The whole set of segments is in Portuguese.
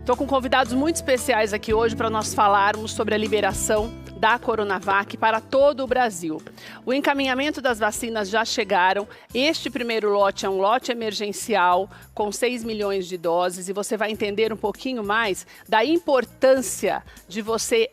Estou com convidados muito especiais aqui hoje para nós falarmos sobre a liberação da Coronavac para todo o Brasil. O encaminhamento das vacinas já chegaram. Este primeiro lote é um lote emergencial com 6 milhões de doses e você vai entender um pouquinho mais da importância de você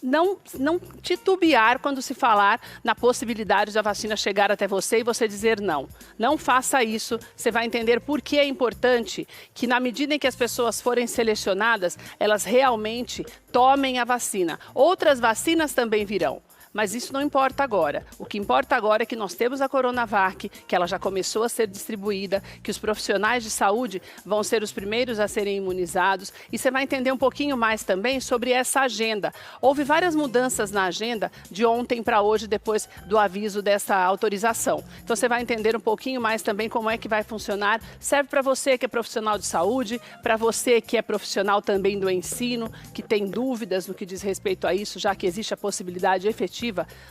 não titubear quando se falar na possibilidade da vacina chegar até você e você dizer não. Não faça isso. Você vai entender por que é importante que, na medida em que as pessoas forem selecionadas, elas realmente tomem a vacina. Outras vacinas também virão. Mas isso não importa agora. O que importa agora é que nós temos a Coronavac, que ela já começou a ser distribuída, que os profissionais de saúde vão ser os primeiros a serem imunizados. E você vai entender um pouquinho mais também sobre essa agenda. Houve várias mudanças na agenda de ontem para hoje, depois do aviso dessa autorização. Então você vai entender um pouquinho mais também como é que vai funcionar. Serve para você que é profissional de saúde, para você que é profissional também do ensino, que tem dúvidas no que diz respeito a isso, já que existe a possibilidade efetiva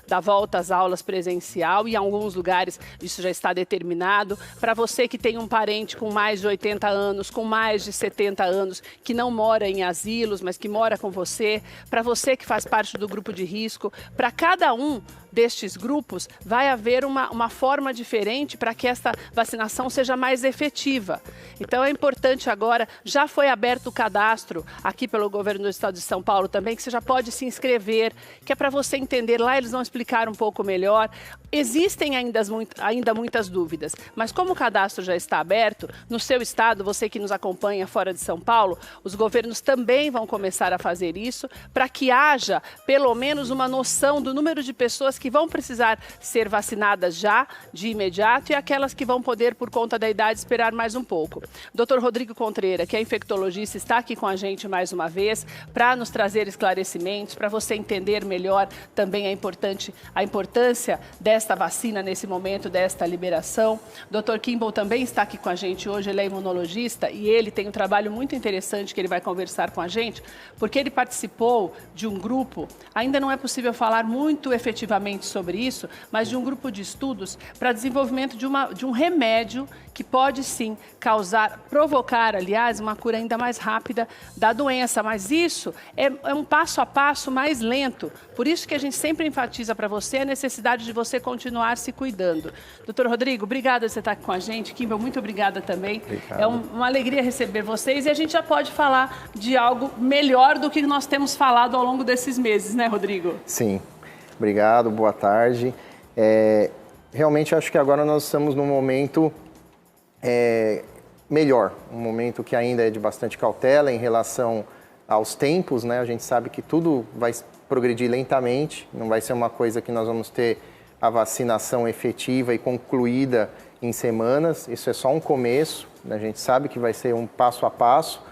da volta às aulas presencial e em alguns lugares isso já está determinado. Para você que tem um parente com mais de 80 anos, com mais de 70 anos, que não mora em asilos, mas que mora com você, para você que faz parte do grupo de risco, para cada um destes grupos vai haver uma forma diferente para que esta vacinação seja mais efetiva. Então é importante agora, já foi aberto o cadastro aqui pelo governo do estado de São Paulo também, que você já pode se inscrever, que é para você entender, lá eles vão explicar um pouco melhor. Existem ainda muitas dúvidas, mas como o cadastro já está aberto, no seu estado, você que nos acompanha fora de São Paulo, os governos também vão começar a fazer isso para que haja pelo menos uma noção do número de pessoas que vão precisar ser vacinadas já, de imediato, e aquelas que vão poder, por conta da idade, esperar mais um pouco. Dr. Rodrigo Contreira, que é infectologista, está aqui com a gente mais uma vez para nos trazer esclarecimentos, para você entender melhor também a importância desta vacina nesse momento, desta liberação. Dr. Kimball também está aqui com a gente hoje, ele é imunologista e ele tem um trabalho muito interessante que ele vai conversar com a gente, porque ele participou de um grupo, ainda não é possível falar muito efetivamente sobre isso, mas de um grupo de estudos para desenvolvimento de um remédio que pode sim provocar, aliás, uma cura ainda mais rápida da doença, mas isso é um passo a passo mais lento. Por isso que a gente sempre enfatiza para você a necessidade de você continuar se cuidando. Doutor Rodrigo, obrigada por você estar aqui com a gente. Kimball, muito obrigada também. Obrigado. É uma alegria receber vocês e a gente já pode falar de algo melhor do que nós temos falado ao longo desses meses, né, Rodrigo? Sim. Obrigado, boa tarde. Realmente acho que agora nós estamos num momento melhor, um momento que ainda é de bastante cautela em relação aos tempos, né? A gente sabe que tudo vai progredir lentamente, não vai ser uma coisa que nós vamos ter a vacinação efetiva e concluída em semanas, isso é só um começo, né? A gente sabe que vai ser um passo a passo,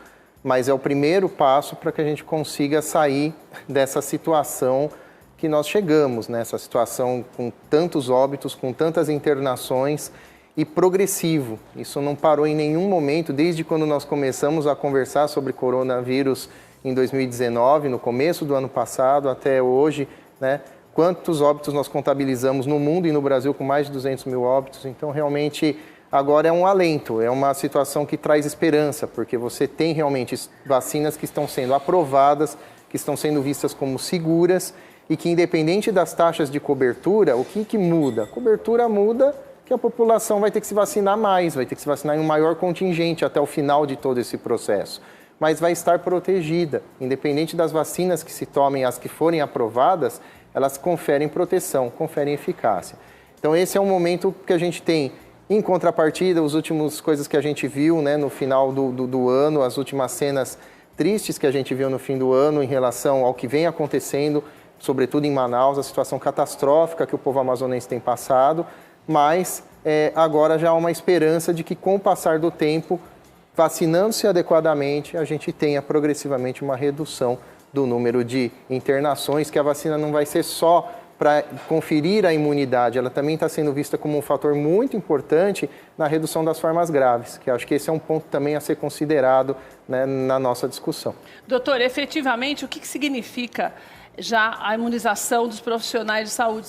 mas é o primeiro passo para que a gente consiga sair dessa situação que nós chegamos, nessa situação com tantos óbitos, com tantas internações e progressivo. Isso não parou em nenhum momento, desde quando nós começamos a conversar sobre coronavírus em 2019, no começo do ano passado, até hoje, né? Quantos óbitos nós contabilizamos no mundo e no Brasil com mais de 200 mil óbitos. Então, realmente, agora é um alento, é uma situação que traz esperança, porque você tem realmente vacinas que estão sendo aprovadas, que estão sendo vistas como seguras, e que independente das taxas de cobertura, o que muda? A cobertura muda que a população vai ter que se vacinar mais, vai ter que se vacinar em um maior contingente até o final de todo esse processo. Mas vai estar protegida, independente das vacinas que se tomem, as que forem aprovadas, elas conferem proteção, conferem eficácia. Então esse é um momento que a gente tem, em contrapartida, as últimas coisas que a gente viu, né, no final do ano, as últimas cenas tristes que a gente viu no fim do ano em relação ao que vem acontecendo, sobretudo em Manaus, a situação catastrófica que o povo amazonense tem passado, mas agora já há uma esperança de que, com o passar do tempo, vacinando-se adequadamente, a gente tenha progressivamente uma redução do número de internações, que a vacina não vai ser só para conferir a imunidade, ela também está sendo vista como um fator muito importante na redução das formas graves, que acho que esse é um ponto também a ser considerado, né, na nossa discussão. Doutor, efetivamente, o que significa já a imunização dos profissionais de saúde.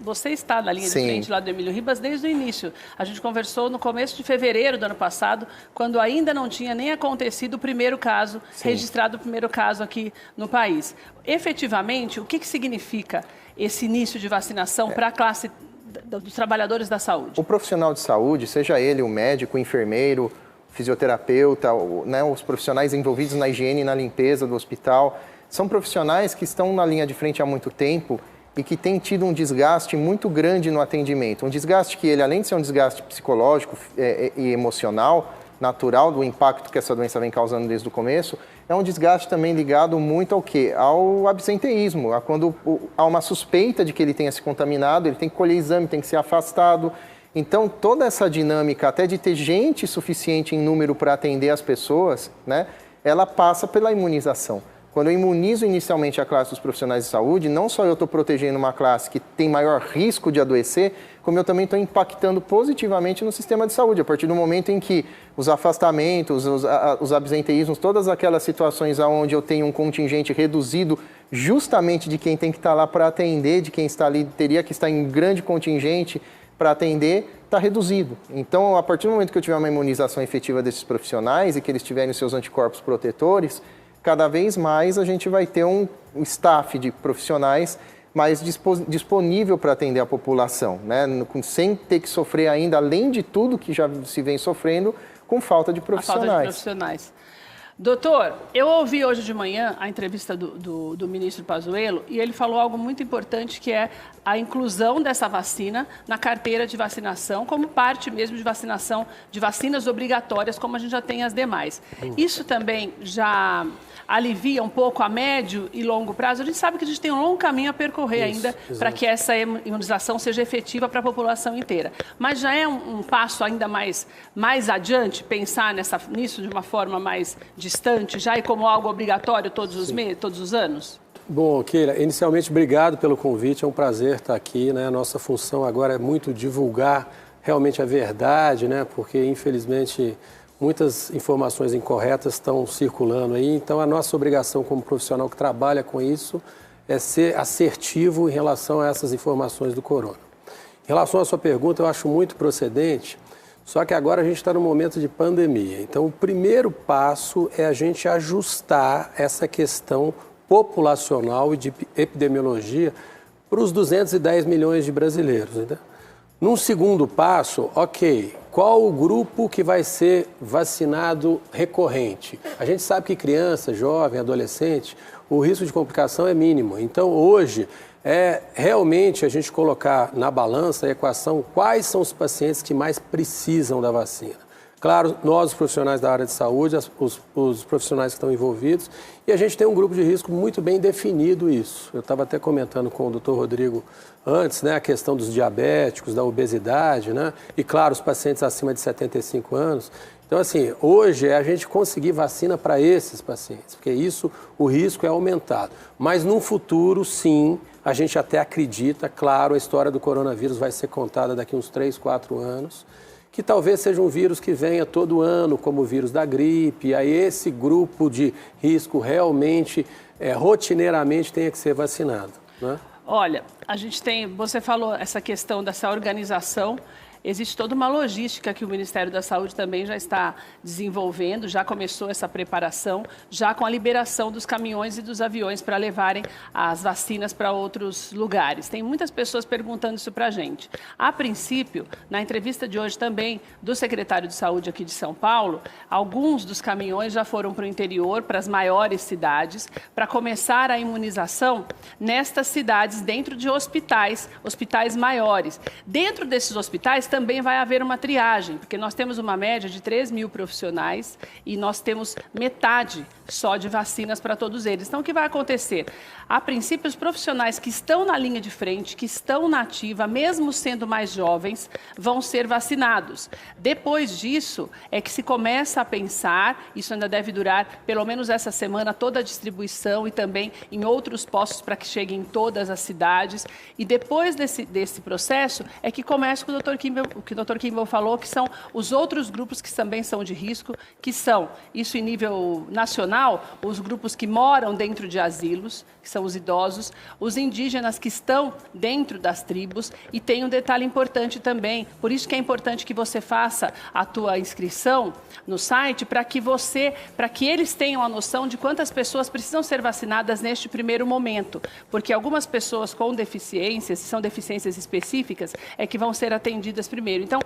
Você está na linha de frente lá do Emílio Ribas desde o início. A gente conversou no começo de fevereiro do ano passado, quando ainda não tinha nem acontecido o primeiro caso, registrado o primeiro caso aqui no país. Efetivamente, o que significa esse início de vacinação para a classe dos trabalhadores da saúde? O profissional de saúde, seja ele o médico, o enfermeiro, o fisioterapeuta, né, os profissionais envolvidos na higiene e na limpeza do hospital, são profissionais que estão na linha de frente há muito tempo e que têm tido um desgaste muito grande no atendimento. Um desgaste que ele, além de ser um desgaste psicológico e emocional, natural do impacto que essa doença vem causando desde o começo, é um desgaste também ligado muito ao quê? Ao absenteísmo, a quando há uma suspeita de que ele tenha se contaminado, ele tem que colher exame, tem que ser afastado. Então, toda essa dinâmica, até de ter gente suficiente em número para atender as pessoas, né, ela passa pela imunização. Quando eu imunizo inicialmente a classe dos profissionais de saúde, não só eu estou protegendo uma classe que tem maior risco de adoecer, como eu também estou impactando positivamente no sistema de saúde. A partir do momento em que os afastamentos, os absenteísmos, todas aquelas situações onde eu tenho um contingente reduzido justamente de quem tem que estar lá para atender, de quem está ali, teria que estar em grande contingente para atender, está reduzido. Então, a partir do momento que eu tiver uma imunização efetiva desses profissionais e que eles tiverem os seus anticorpos protetores, cada vez mais a gente vai ter um staff de profissionais mais disponível para atender a população, né? Sem ter que sofrer ainda, além de tudo que já se vem sofrendo, com falta de profissionais. A falta de profissionais. Doutor, eu ouvi hoje de manhã a entrevista do ministro Pazuello e ele falou algo muito importante, que é a inclusão dessa vacina na carteira de vacinação como parte mesmo de vacinação, de vacinas obrigatórias, como a gente já tem as demais. Isso também já alivia um pouco a médio e longo prazo? A gente sabe que a gente tem um longo caminho a percorrer ainda para que essa imunização seja efetiva para a população inteira. Mas já é um passo ainda mais adiante pensar nisso de uma forma mais distante, já e como algo obrigatório todos os anos? Bom, Keila, inicialmente, obrigado pelo convite, é um prazer estar aqui, né? A nossa função agora é muito divulgar realmente a verdade, né? Porque, infelizmente, muitas informações incorretas estão circulando aí, então a nossa obrigação como profissional que trabalha com isso é ser assertivo em relação a essas informações do corona. Em relação à sua pergunta, eu acho muito procedente, só que agora a gente está num momento de pandemia. Então, o primeiro passo é a gente ajustar essa questão populacional e de epidemiologia para os 210 milhões de brasileiros. Né? Num segundo passo, ok, qual o grupo que vai ser vacinado recorrente? A gente sabe que criança, jovem, adolescente, o risco de complicação é mínimo. Então, hoje, é realmente a gente colocar na balança a equação quais são os pacientes que mais precisam da vacina. Claro, nós, os profissionais da área de saúde, os profissionais que estão envolvidos, e a gente tem um grupo de risco muito bem definido isso. Eu estava até comentando com o doutor Rodrigo antes, né, a questão dos diabéticos, da obesidade, né, e claro, os pacientes acima de 75 anos. Então, assim, hoje é a gente conseguir vacina para esses pacientes, porque isso, o risco é aumentado. Mas no futuro, sim, a gente até acredita, claro, a história do coronavírus vai ser contada daqui uns 3, 4 anos, que talvez seja um vírus que venha todo ano, como o vírus da gripe, e aí esse grupo de risco realmente, rotineiramente, tenha que ser vacinado, né? Olha, você falou essa questão dessa organização. Existe toda uma logística que o Ministério da Saúde também já está desenvolvendo, já começou essa preparação, já com a liberação dos caminhões e dos aviões para levarem as vacinas para outros lugares. Tem muitas pessoas perguntando isso para a gente. A princípio, na entrevista de hoje também do secretário de Saúde aqui de São Paulo, alguns dos caminhões já foram para o interior, para as maiores cidades, para começar a imunização nestas cidades, dentro de hospitais maiores. Dentro desses hospitais também vai haver uma triagem, porque nós temos uma média de 3 mil profissionais e nós temos metade só de vacinas para todos eles. Então, o que vai acontecer? A princípio, os profissionais que estão na linha de frente, que estão na ativa, mesmo sendo mais jovens, vão ser vacinados. Depois disso, é que se começa a pensar, isso ainda deve durar pelo menos essa semana, toda a distribuição e também em outros postos para que chegue em todas as cidades. E depois desse processo, é que começa o que o Dr. Kim Dr. Kimball falou, que são os outros grupos que também são de risco, que são, isso em nível nacional, os grupos que moram dentro de asilos, que são os idosos, os indígenas que estão dentro das tribos, e tem um detalhe importante também, por isso que é importante que você faça a tua inscrição no site, para que eles tenham a noção de quantas pessoas precisam ser vacinadas neste primeiro momento, porque algumas pessoas com deficiências, são deficiências específicas, é que vão ser atendidas primeiro. Então,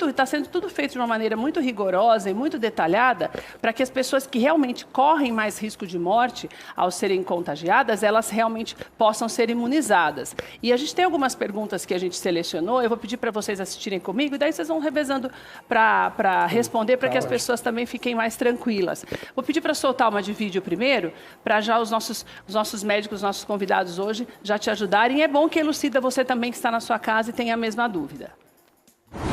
está sendo tudo feito de uma maneira muito rigorosa e muito detalhada, para que as pessoas que realmente correm mais risco de morte ao serem contagiadas, elas realmente possam ser imunizadas. E a gente tem algumas perguntas que a gente selecionou, eu vou pedir para vocês assistirem comigo, e daí vocês vão revezando para responder, para que as pessoas também fiquem mais tranquilas. Vou pedir para soltar uma de vídeo primeiro, para já os nossos médicos, os nossos convidados hoje, já te ajudarem. É bom que elucida você também que está na sua casa e tem a mesma dúvida.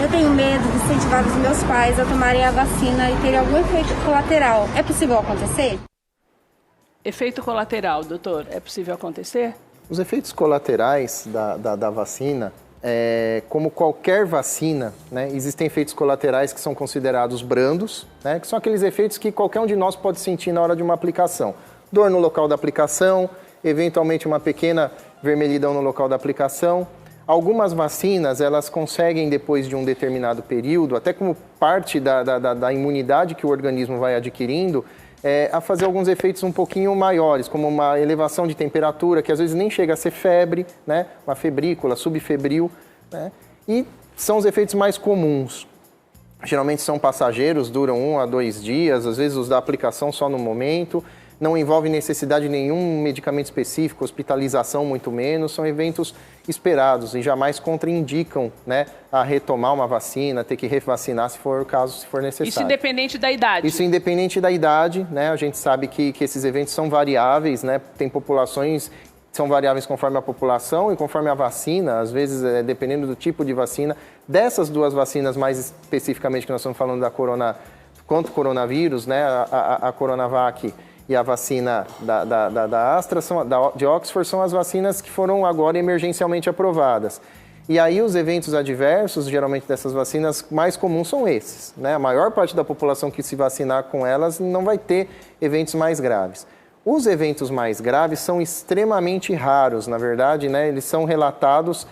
Eu tenho medo de incentivar os meus pais a tomarem a vacina e ter algum efeito colateral. É possível acontecer? Efeito colateral, doutor, é possível acontecer? Os efeitos colaterais da vacina, como qualquer vacina, né, existem efeitos colaterais que são considerados brandos, né, que são aqueles efeitos que qualquer um de nós pode sentir na hora de uma aplicação. Dor no local da aplicação, eventualmente uma pequena vermelhidão no local da aplicação. Algumas vacinas, elas conseguem, depois de um determinado período, até como parte da imunidade que o organismo vai adquirindo, a fazer alguns efeitos um pouquinho maiores, como uma elevação de temperatura, que às vezes nem chega a ser febre, né? Uma febrícula, subfebril, né? E são os efeitos mais comuns. Geralmente são passageiros, duram 1 a 2 dias, às vezes os da aplicação só no momento, não envolve necessidade de nenhum medicamento específico, hospitalização muito menos, são eventos esperados e jamais contraindicam, né, a retomar uma vacina, ter que revacinar se for o caso, se for necessário. Isso independente da idade? Isso independente da idade, né, a gente sabe que esses eventos são variáveis, né, tem populações que são variáveis conforme a população e conforme a vacina, às vezes dependendo do tipo de vacina. Dessas duas vacinas mais especificamente que nós estamos falando contra o coronavírus, né, a Coronavac e a vacina da Astra, de Oxford, são as vacinas que foram agora emergencialmente aprovadas. E aí os eventos adversos, geralmente dessas vacinas, mais comuns são esses, né? A maior parte da população que se vacinar com elas não vai ter eventos mais graves. Os eventos mais graves são extremamente raros, na verdade, né? Eles são relatados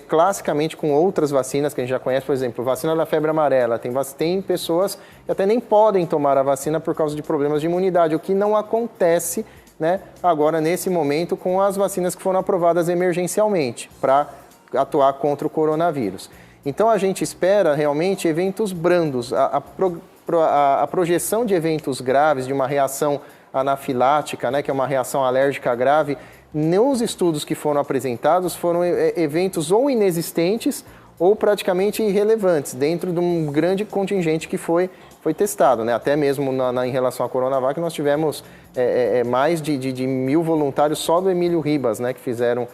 classicamente com outras vacinas que a gente já conhece, por exemplo, vacina da febre amarela. Tem pessoas que até nem podem tomar a vacina por causa de problemas de imunidade, o que não acontece, né, agora nesse momento com as vacinas que foram aprovadas emergencialmente para atuar contra o coronavírus. Então a gente espera realmente eventos brandos. A projeção de eventos graves, de uma reação anafilática, né, que é uma reação alérgica grave, nos estudos que foram apresentados, foram eventos ou inexistentes ou praticamente irrelevantes, dentro de um grande contingente que foi testado, né? Até mesmo em relação à Coronavac, nós tivemos mais de 1.000 voluntários só do Emílio Ribas, né, que fizeram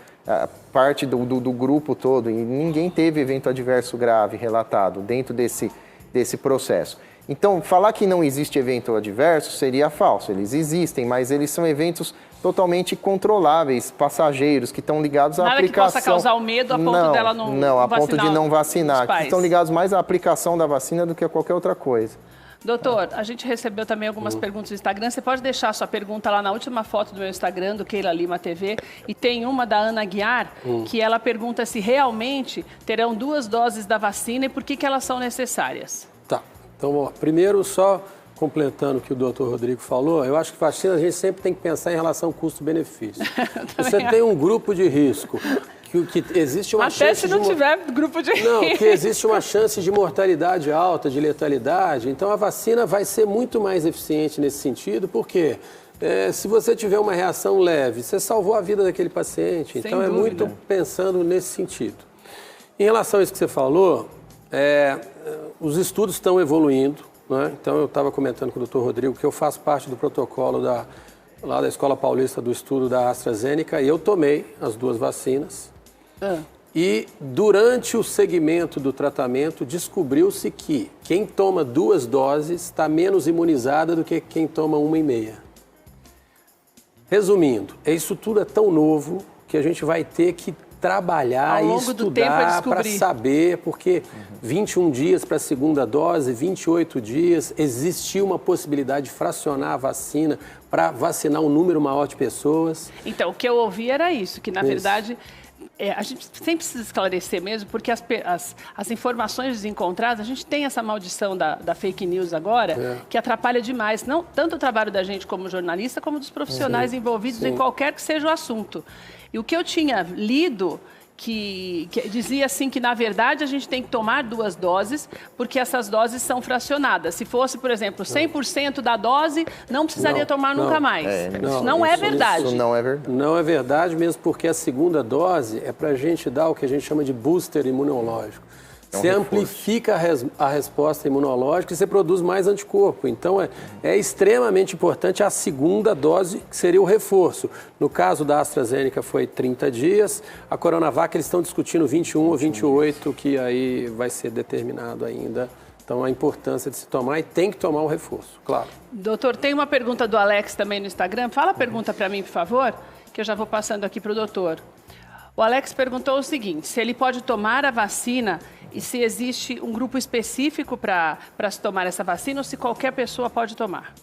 parte do grupo todo, e ninguém teve evento adverso grave relatado dentro desse processo. Então, falar que não existe evento adverso seria falso. Eles existem, mas eles são eventos totalmente controláveis, passageiros, que estão ligados à aplicação. Nada que possa causar o medo a ponto dela não vacinar. Não, a ponto de não vacinar. Que estão ligados mais à aplicação da vacina do que a qualquer outra coisa. Doutor, a gente recebeu também algumas perguntas no Instagram. Você pode deixar a sua pergunta lá na última foto do meu Instagram, do Keila Lima TV. E tem uma da Ana Guiar, que ela pergunta se realmente terão 2 doses da vacina e por que elas são necessárias. Tá. Então, primeiro, só completando o que o doutor Rodrigo falou, eu acho que vacina a gente sempre tem que pensar em relação ao custo-benefício. Você tem um grupo de risco, que existe uma chance... Até se não tiver grupo de risco. Não, que existe uma chance de mortalidade alta, de letalidade. Então, a vacina vai ser muito mais eficiente nesse sentido, porque se você tiver uma reação leve, você salvou a vida daquele paciente. Então, é muito pensando nesse sentido. Em relação a isso que você falou, os estudos estão evoluindo. Né? Então, eu estava comentando com o doutor Rodrigo que eu faço parte do protocolo lá da Escola Paulista do Estudo da AstraZeneca e eu tomei as 2 vacinas. E durante o segmento do tratamento, descobriu-se que quem toma 2 doses está menos imunizada do que quem toma 1,5. Resumindo, isso tudo é tão novo que a gente vai ter que trabalhar e estudar para saber, porque 21 dias para a segunda dose, 28 dias, existia uma possibilidade de fracionar a vacina para vacinar um número maior de pessoas. Então, o que eu ouvi era isso, que na verdade... a gente sempre precisa esclarecer mesmo, porque as informações desencontradas, a gente tem essa maldição da fake news agora, que atrapalha demais, não tanto o trabalho da gente como jornalista, como dos profissionais envolvidos em qualquer que seja o assunto. E o que eu tinha lido, que dizia assim que, na verdade, a gente tem que tomar 2 doses, porque essas doses são fracionadas. Se fosse, por exemplo, 100% da dose, não precisaria tomar nunca mais. Isso não é verdade. Isso não é verdade. Não é verdade, mesmo porque a segunda dose é para a gente dar o que a gente chama de booster imunológico. Você amplifica a resposta imunológica e você produz mais anticorpo. Então, é extremamente importante a segunda dose, que seria o reforço. No caso da AstraZeneca foi 30 dias, a Coronavac eles estão discutindo 21 ou 28, que aí vai ser determinado ainda. Então, a importância de se tomar e tem que tomar o reforço, claro. Doutor, tem uma pergunta do Alex também no Instagram. Fala a pergunta para mim, por favor, que eu já vou passando aqui para o doutor. O Alex perguntou o seguinte, se ele pode tomar a vacina e se existe um grupo específico para se tomar essa vacina ou se qualquer pessoa pode tomar.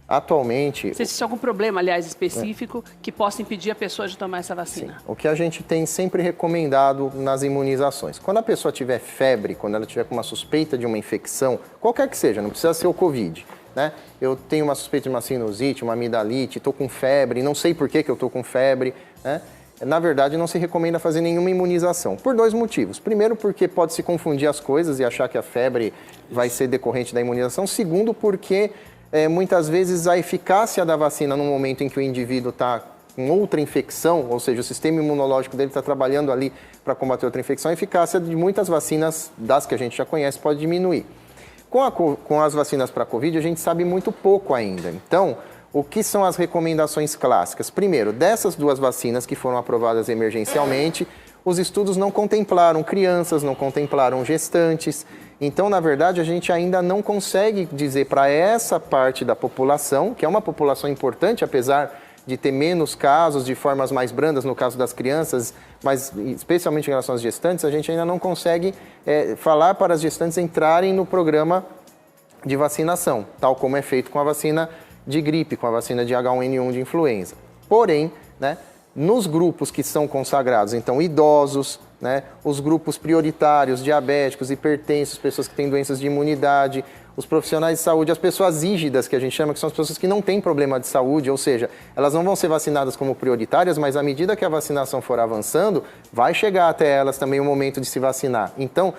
Atualmente... Se existe algum problema, aliás, específico que possa impedir a pessoa de tomar essa vacina. Sim. O que a gente tem sempre recomendado nas imunizações. Quando a pessoa tiver febre, quando ela tiver com uma suspeita de uma infecção, qualquer que seja, não precisa ser o Covid, né? Eu tenho uma suspeita de uma sinusite, uma amidalite, estou com febre, não sei por que eu estou com febre, né? Na verdade, não se recomenda fazer nenhuma imunização, por 2 motivos. Primeiro, porque pode se confundir as coisas e achar que a febre vai ser decorrente da imunização. Segundo, porque muitas vezes a eficácia da vacina no momento em que o indivíduo está com outra infecção, ou seja, o sistema imunológico dele está trabalhando ali para combater outra infecção, a eficácia de muitas vacinas, das que a gente já conhece, pode diminuir. Com as vacinas para a Covid, a gente sabe muito pouco ainda. Então, o que são as recomendações clássicas? Primeiro, dessas 2 vacinas que foram aprovadas emergencialmente, os estudos não contemplaram crianças, não contemplaram gestantes. Então, na verdade, a gente ainda não consegue dizer para essa parte da população, que é uma população importante, apesar de ter menos casos, de formas mais brandas no caso das crianças, mas especialmente em relação às gestantes, a gente ainda não consegue falar para as gestantes entrarem no programa de vacinação, tal como é feito com a vacina de gripe, com a vacina de H1N1 de influenza. Porém, né, nos grupos que são consagrados, então idosos, né, os grupos prioritários, diabéticos, hipertensos, pessoas que têm doenças de imunidade, os profissionais de saúde, as pessoas rígidas, que a gente chama, que são as pessoas que não têm problema de saúde, ou seja, elas não vão ser vacinadas como prioritárias, mas à medida que a vacinação for avançando, vai chegar até elas também o momento de se vacinar. Então,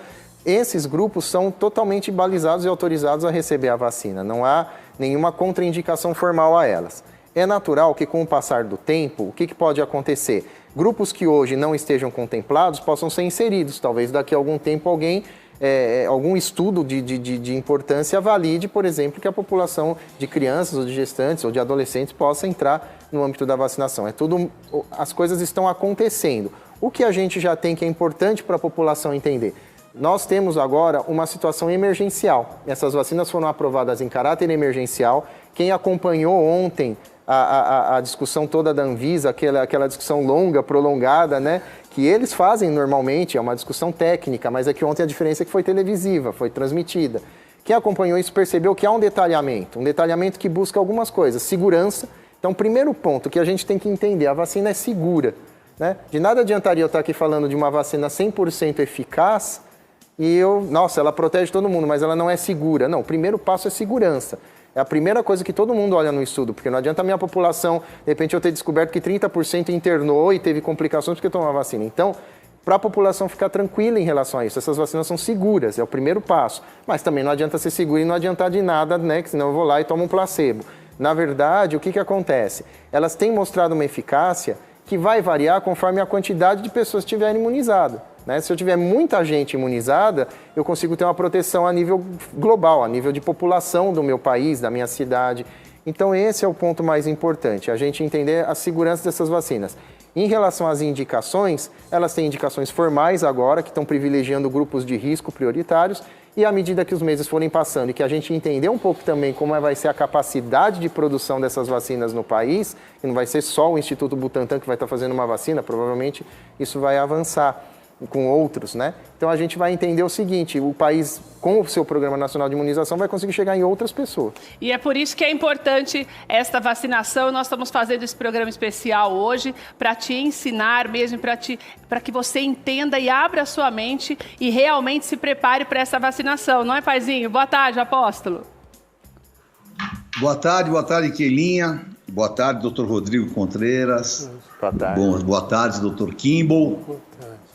esses grupos são totalmente balizados e autorizados a receber a vacina. Não há nenhuma contraindicação formal a elas. É natural que, com o passar do tempo, o que pode acontecer? Grupos que hoje não estejam contemplados possam ser inseridos. Talvez daqui a algum tempo algum estudo de importância valide, por exemplo, que a população de crianças ou de gestantes ou de adolescentes possa entrar no âmbito da vacinação. As coisas estão acontecendo. O que a gente já tem que é importante para a população entender? Nós temos agora uma situação emergencial. Essas vacinas foram aprovadas em caráter emergencial. Quem acompanhou ontem a discussão toda da Anvisa, aquela discussão longa, prolongada, né, que eles fazem normalmente, é uma discussão técnica, mas é que ontem a diferença é que foi televisiva, foi transmitida. Quem acompanhou isso percebeu que há um detalhamento que busca algumas coisas. Segurança. Então, primeiro ponto que a gente tem que entender, a vacina é segura, né? De nada adiantaria eu estar aqui falando de uma vacina 100% eficaz e ela protege todo mundo, mas ela não é segura. Não, o primeiro passo é segurança. É a primeira coisa que todo mundo olha no estudo, porque não adianta a minha população, de repente, eu ter descoberto que 30% internou e teve complicações porque tomou a vacina. Então, para a população ficar tranquila em relação a isso, essas vacinas são seguras, é o primeiro passo. Mas também não adianta ser seguro e não adiantar de nada, né? Que senão eu vou lá e tomo um placebo. Na verdade, o que acontece? Elas têm mostrado uma eficácia que vai variar conforme a quantidade de pessoas que estiverem imunizadas. Né? Se eu tiver muita gente imunizada, eu consigo ter uma proteção a nível global, a nível de população do meu país, da minha cidade. Então, esse é o ponto mais importante, a gente entender a segurança dessas vacinas. Em relação às indicações, elas têm indicações formais agora, que estão privilegiando grupos de risco prioritários, E à medida que os meses forem passando e que a gente entender um pouco também como vai ser a capacidade de produção dessas vacinas no país, e não vai ser só o Instituto Butantan que vai estar fazendo uma vacina, provavelmente isso vai avançar com outros, né? Então a gente vai entender o seguinte, o país, com o seu Programa Nacional de Imunização, vai conseguir chegar em outras pessoas. E é por isso que é importante esta vacinação. Nós estamos fazendo esse programa especial hoje para te ensinar mesmo, para que você entenda e abra a sua mente e realmente se prepare para essa vacinação. Não é, paizinho? Boa tarde, Apóstolo. Boa tarde, Keilinha. Boa tarde, Dr. Rodrigo Contreiras. Boa tarde. Boa tarde, Dr. Kimball.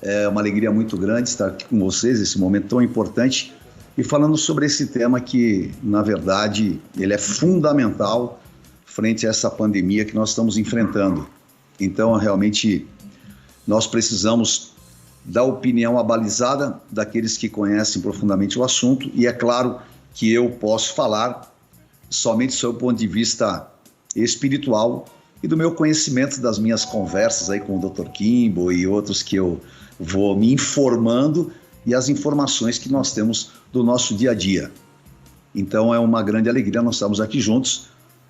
É uma alegria muito grande estar aqui com vocês nesse momento tão importante e falando sobre esse tema que, na verdade, ele é fundamental frente a essa pandemia que nós estamos enfrentando. Então, realmente, nós precisamos da opinião abalizada daqueles que conhecem profundamente o assunto e é claro que eu posso falar somente sob o ponto de vista espiritual e do meu conhecimento das minhas conversas aí com o Dr. Kimball e outros que eu vou me informando e as informações que nós temos do nosso dia a dia. Então é uma grande alegria nós estarmos aqui juntos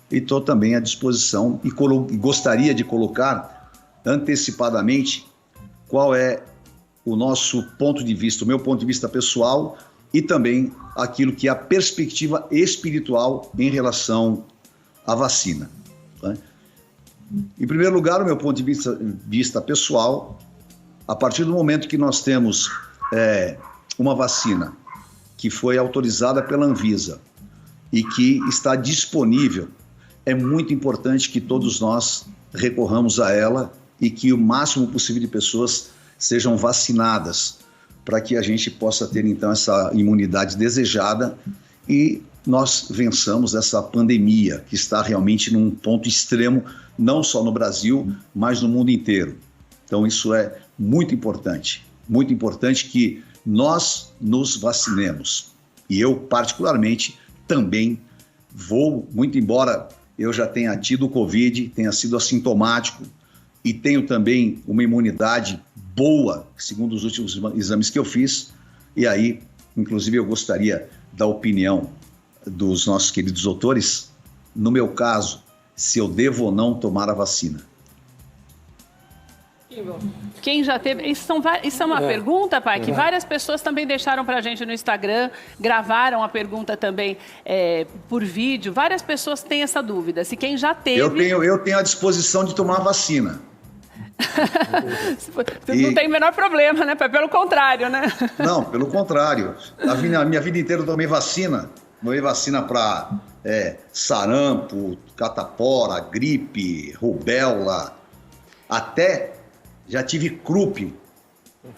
e estou também à disposição e gostaria de colocar antecipadamente qual é o nosso ponto de vista, o meu ponto de vista pessoal e também aquilo que é a perspectiva espiritual em relação à vacina. Né? Em primeiro lugar, o meu ponto de vista pessoal, a partir do momento que nós temos uma vacina que foi autorizada pela Anvisa e que está disponível, é muito importante que todos nós recorramos a ela e que o máximo possível de pessoas sejam vacinadas para que a gente possa ter então essa imunidade desejada e nós vençamos essa pandemia que está realmente num ponto extremo, não só no Brasil, mas no mundo inteiro. Então isso é muito importante que nós nos vacinemos. E eu, particularmente, também vou, muito embora eu já tenha tido o Covid, tenha sido assintomático e tenho também uma imunidade boa, segundo os últimos exames que eu fiz. E aí, inclusive, eu gostaria da opinião dos nossos queridos doutores, no meu caso, se eu devo ou não tomar a vacina. Quem já teve... Isso é uma pergunta, pai, que várias pessoas também deixaram para a gente no Instagram, gravaram a pergunta também por vídeo. Várias pessoas têm essa dúvida. Se quem já teve... Eu tenho a disposição de tomar a vacina. Não tem o menor problema, né, pai? Pelo contrário, né? Não, pelo contrário. A minha vida inteira eu tomei vacina. Tomei vacina para sarampo, catapora, gripe, rubéola, até... Já tive croup,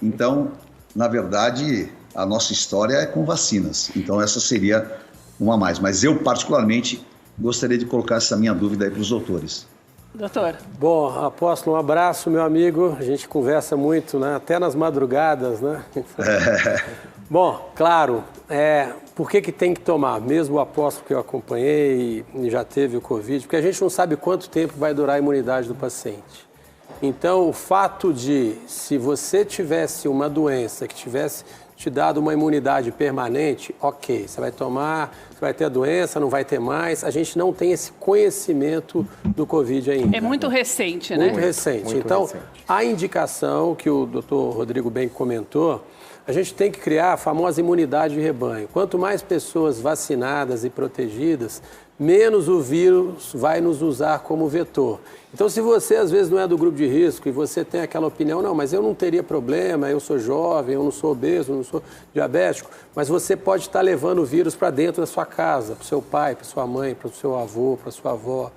então, na verdade, a nossa história é com vacinas. Então, essa seria uma a mais. Mas eu, particularmente, gostaria de colocar essa minha dúvida aí para os doutores. Doutor. Bom, Apóstolo, um abraço, meu amigo. A gente conversa muito, né? Até nas madrugadas, né? Bom, claro, por que tem que tomar? Mesmo o Apóstolo que eu acompanhei e já teve o Covid, porque a gente não sabe quanto tempo vai durar a imunidade do paciente. Então, o fato de, se você tivesse uma doença que tivesse te dado uma imunidade permanente, ok, você vai tomar, você vai ter a doença, não vai ter mais. A gente não tem esse conhecimento do Covid ainda. É muito recente, né? Muito recente. Muito então, recente. A indicação que o doutor Rodrigo bem comentou, a gente tem que criar a famosa imunidade de rebanho. Quanto mais pessoas vacinadas e protegidas, menos o vírus vai nos usar como vetor. Então, se você, às vezes, não é do grupo de risco e você tem aquela opinião, não, mas eu não teria problema, eu sou jovem, eu não sou obeso, eu não sou diabético, mas você pode estar levando o vírus para dentro da sua casa, para o seu pai, para sua mãe, para o seu avô, para a sua avó.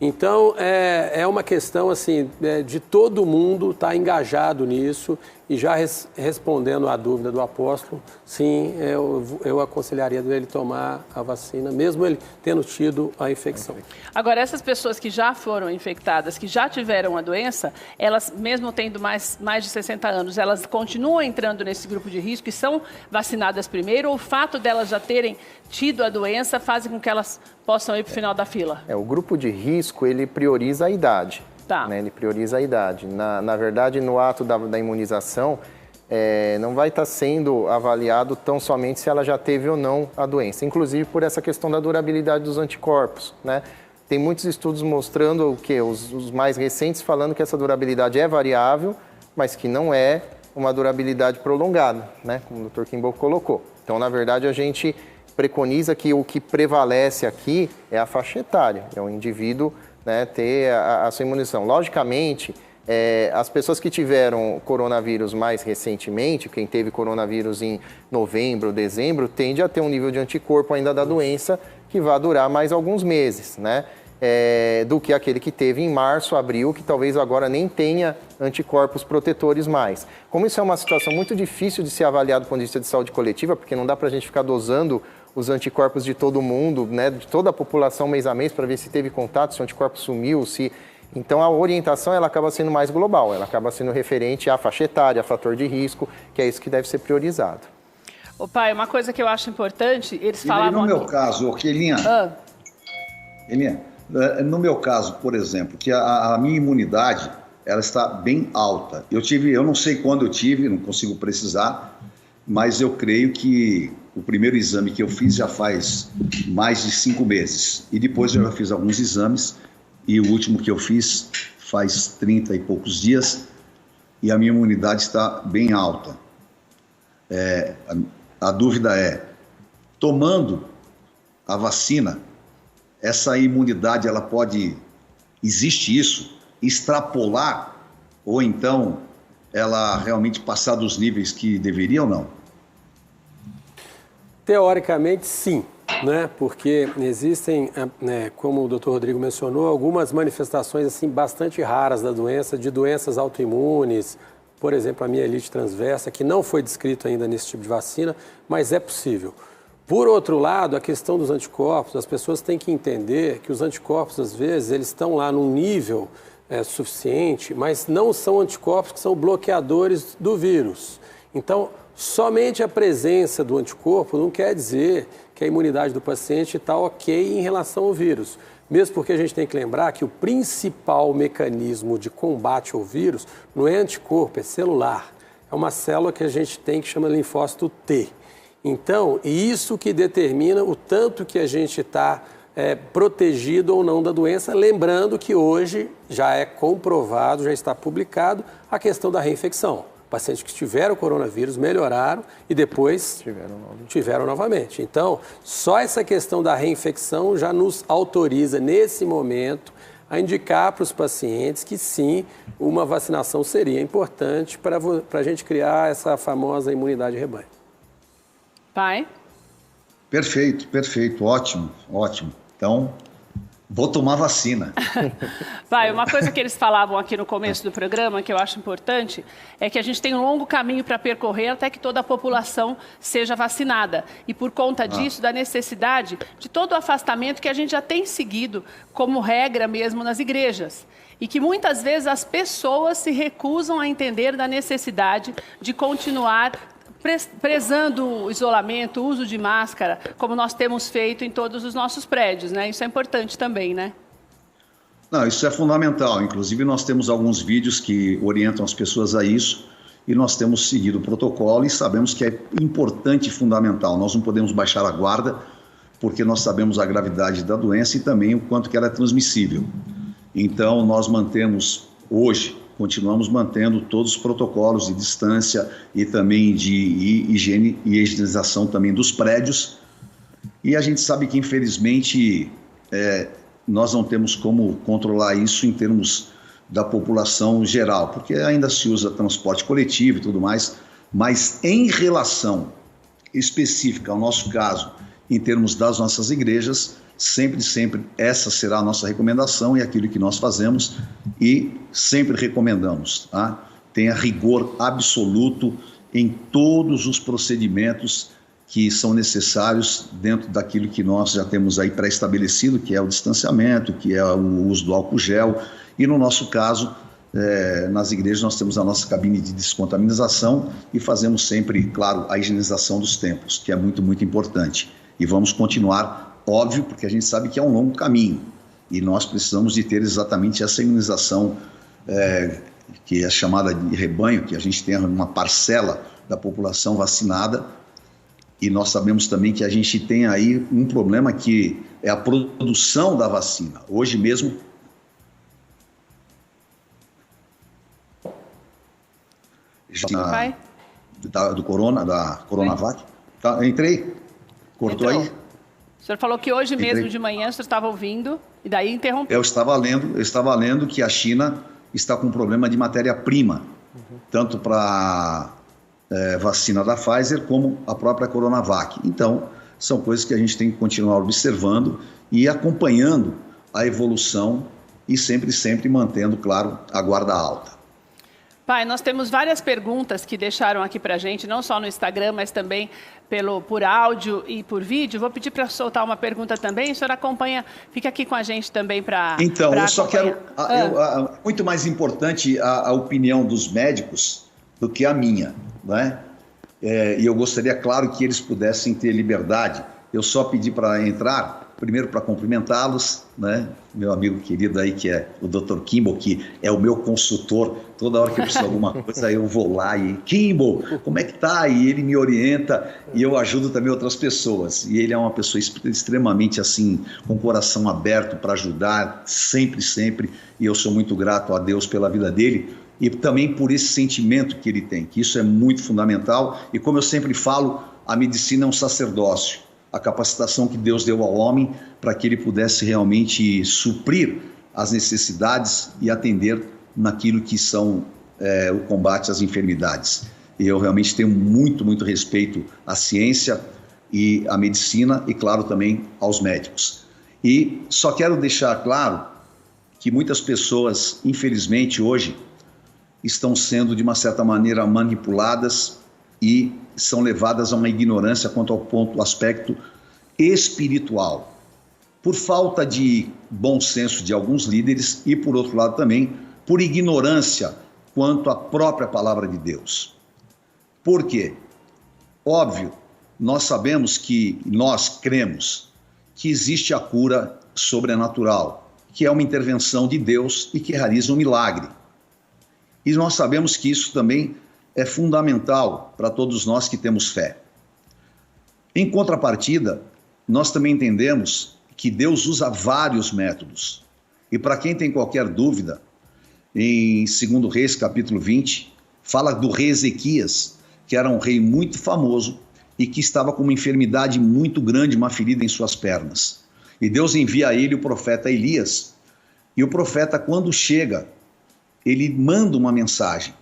Então, é uma questão, assim, de todo mundo estar engajado nisso e já respondendo à dúvida do Apóstolo, sim, eu aconselharia ele tomar a vacina, mesmo ele tendo tido a infecção. Agora, essas pessoas que já foram infectadas, que já tiveram a doença, elas, mesmo tendo mais de 60 anos, elas continuam entrando nesse grupo de risco e são vacinadas primeiro, ou o fato delas já terem tido a doença faz com que elas possam ir para o final da fila? O grupo de risco, ele prioriza a idade. Tá. Né? Ele prioriza a idade. Na verdade, no ato da imunização, não vai estar sendo avaliado tão somente se ela já teve ou não a doença, inclusive por essa questão da durabilidade dos anticorpos, né? Tem muitos estudos mostrando que os mais recentes falando que essa durabilidade é variável, mas que não é uma durabilidade prolongada, né? Como o Dr. Kimball colocou. Então, na verdade, a gente preconiza que o que prevalece aqui é a faixa etária, é o indivíduo, né, ter a sua imunização. Logicamente, as pessoas que tiveram coronavírus mais recentemente, quem teve coronavírus em novembro, dezembro, tende a ter um nível de anticorpo ainda da doença que vai durar mais alguns meses, né? Do que aquele que teve em março, abril, que talvez agora nem tenha anticorpos protetores mais. Como isso é uma situação muito difícil de ser avaliado do ponto de vista de saúde coletiva, porque não dá para a gente ficar dosando os anticorpos de todo mundo, né, de toda a população mês a mês, para ver se teve contato, se o anticorpo sumiu, se... Então, a orientação ela acaba sendo mais global, ela acaba sendo referente à faixa etária, a fator de risco, que é isso que deve ser priorizado. Ô pai, uma coisa que eu acho importante, eles falavam no meu aqui... caso, Elinha, no meu caso, por exemplo, que a minha imunidade, ela está bem alta. Eu não sei quando eu tive, não consigo precisar, mas eu creio que o primeiro exame que eu fiz já faz mais de 5 meses. E depois eu já fiz alguns exames, e o último que eu fiz faz 30 e poucos dias, e a minha imunidade está bem alta. A dúvida é, tomando a vacina, essa imunidade, ela pode, existe isso, extrapolar, ou então ela realmente passar dos níveis que deveria ou não? Teoricamente, sim, né? Porque existem, como o Dr. Rodrigo mencionou, algumas manifestações assim, bastante raras da doença, de doenças autoimunes, por exemplo, a mielite transversa, que não foi descrito ainda nesse tipo de vacina, mas é possível. Por outro lado, a questão dos anticorpos, as pessoas têm que entender que os anticorpos, às vezes, eles estão lá num nível suficiente, mas não são anticorpos que são bloqueadores do vírus. Então, somente a presença do anticorpo não quer dizer que a imunidade do paciente está ok em relação ao vírus. Mesmo porque a gente tem que lembrar que o principal mecanismo de combate ao vírus não é anticorpo, é celular. É uma célula que a gente tem que chama linfócito T. Então, isso que determina o tanto que a gente está protegido ou não da doença, lembrando que hoje já é comprovado, já está publicado a questão da reinfecção. Pacientes que tiveram coronavírus melhoraram e depois tiveram novamente. Então, só essa questão da reinfecção já nos autoriza, nesse momento, a indicar para os pacientes que sim, uma vacinação seria importante para a gente criar essa famosa imunidade de rebanho. Pai? Perfeito, ótimo. Então, vou tomar vacina. Pai, uma coisa que eles falavam aqui no começo do programa, que eu acho importante, é que a gente tem um longo caminho para percorrer até que toda a população seja vacinada. E por conta disso, da necessidade de todo o afastamento que a gente já tem seguido como regra mesmo nas igrejas. E que muitas vezes as pessoas se recusam a entender da necessidade de continuar prezando o isolamento, o uso de máscara, como nós temos feito em todos os nossos prédios, né? Isso é importante também, né? Não, isso é fundamental. Inclusive, nós temos alguns vídeos que orientam as pessoas a isso e nós temos seguido o protocolo e sabemos que é importante e fundamental. Nós não podemos baixar a guarda porque nós sabemos a gravidade da doença e também o quanto que ela é transmissível. Então, nós continuamos mantendo todos os protocolos de distância e também de higiene e higienização também dos prédios. E a gente sabe que, infelizmente, nós não temos como controlar isso em termos da população geral, porque ainda se usa transporte coletivo e tudo mais, mas em relação específica ao nosso caso, em termos das nossas igrejas, sempre essa será a nossa recomendação e aquilo que nós fazemos e sempre recomendamos, tá? Tenha rigor absoluto em todos os procedimentos que são necessários dentro daquilo que nós já temos aí pré-estabelecido, que é o distanciamento, que é o uso do álcool gel e no nosso caso, nas igrejas nós temos a nossa cabine de descontaminação e fazemos sempre, claro, a higienização dos templos, que é muito, muito importante. E vamos continuar, óbvio, porque a gente sabe que é um longo caminho e nós precisamos de ter exatamente essa imunização que é chamada de rebanho, que a gente tem uma parcela da população vacinada, e nós sabemos também que a gente tem aí um problema que é a produção da vacina. Hoje mesmo, da Coronavac. Tá, entrei. Cortou aí? O senhor falou que hoje mesmo de manhã o senhor estava ouvindo e daí interrompeu. Eu estava lendo que a China está com um problema de matéria-prima, tanto para vacina da Pfizer como a própria Coronavac. Então, são coisas que a gente tem que continuar observando e acompanhando a evolução e sempre mantendo, claro, a guarda alta. Pai, nós temos várias perguntas que deixaram aqui para a gente, não só no Instagram, mas também por áudio e por vídeo. Vou pedir para soltar uma pergunta também. O senhor acompanha, fica aqui com a gente também para Então, eu só quero... muito mais importante a opinião dos médicos do que a minha, não é? E eu gostaria, claro, que eles pudessem ter liberdade. Eu só pedi para entrar... Primeiro, para cumprimentá-los, né? Meu amigo querido aí, que é o Dr. Kimball, que é o meu consultor. Toda hora que eu preciso de alguma coisa, eu vou lá e... Kimball, como é que tá? E ele me orienta e eu ajudo também outras pessoas. E ele é uma pessoa extremamente, assim, com o coração aberto para ajudar, sempre. E eu sou muito grato a Deus pela vida dele e também por esse sentimento que ele tem, que isso é muito fundamental. E como eu sempre falo, a medicina é um sacerdócio. A capacitação que Deus deu ao homem para que ele pudesse realmente suprir as necessidades e atender naquilo que são o combate às enfermidades. E eu realmente tenho muito respeito à ciência e à medicina e, claro, também aos médicos. E só quero deixar claro que muitas pessoas, infelizmente, hoje, estão sendo, de uma certa maneira, manipuladas e são levadas a uma ignorância quanto ao aspecto espiritual, por falta de bom senso de alguns líderes e, por outro lado, também por ignorância quanto à própria palavra de Deus. Por quê? Óbvio, nós cremos que existe a cura sobrenatural, que é uma intervenção de Deus e que realiza um milagre. E nós sabemos que isso também é fundamental para todos nós que temos fé. Em contrapartida, nós também entendemos que Deus usa vários métodos. E para quem tem qualquer dúvida, em 2 Reis, capítulo 20, fala do rei Ezequias, que era um rei muito famoso e que estava com uma enfermidade muito grande, uma ferida em suas pernas. E Deus envia a ele o profeta Elias. E o profeta, quando chega, ele manda uma mensagem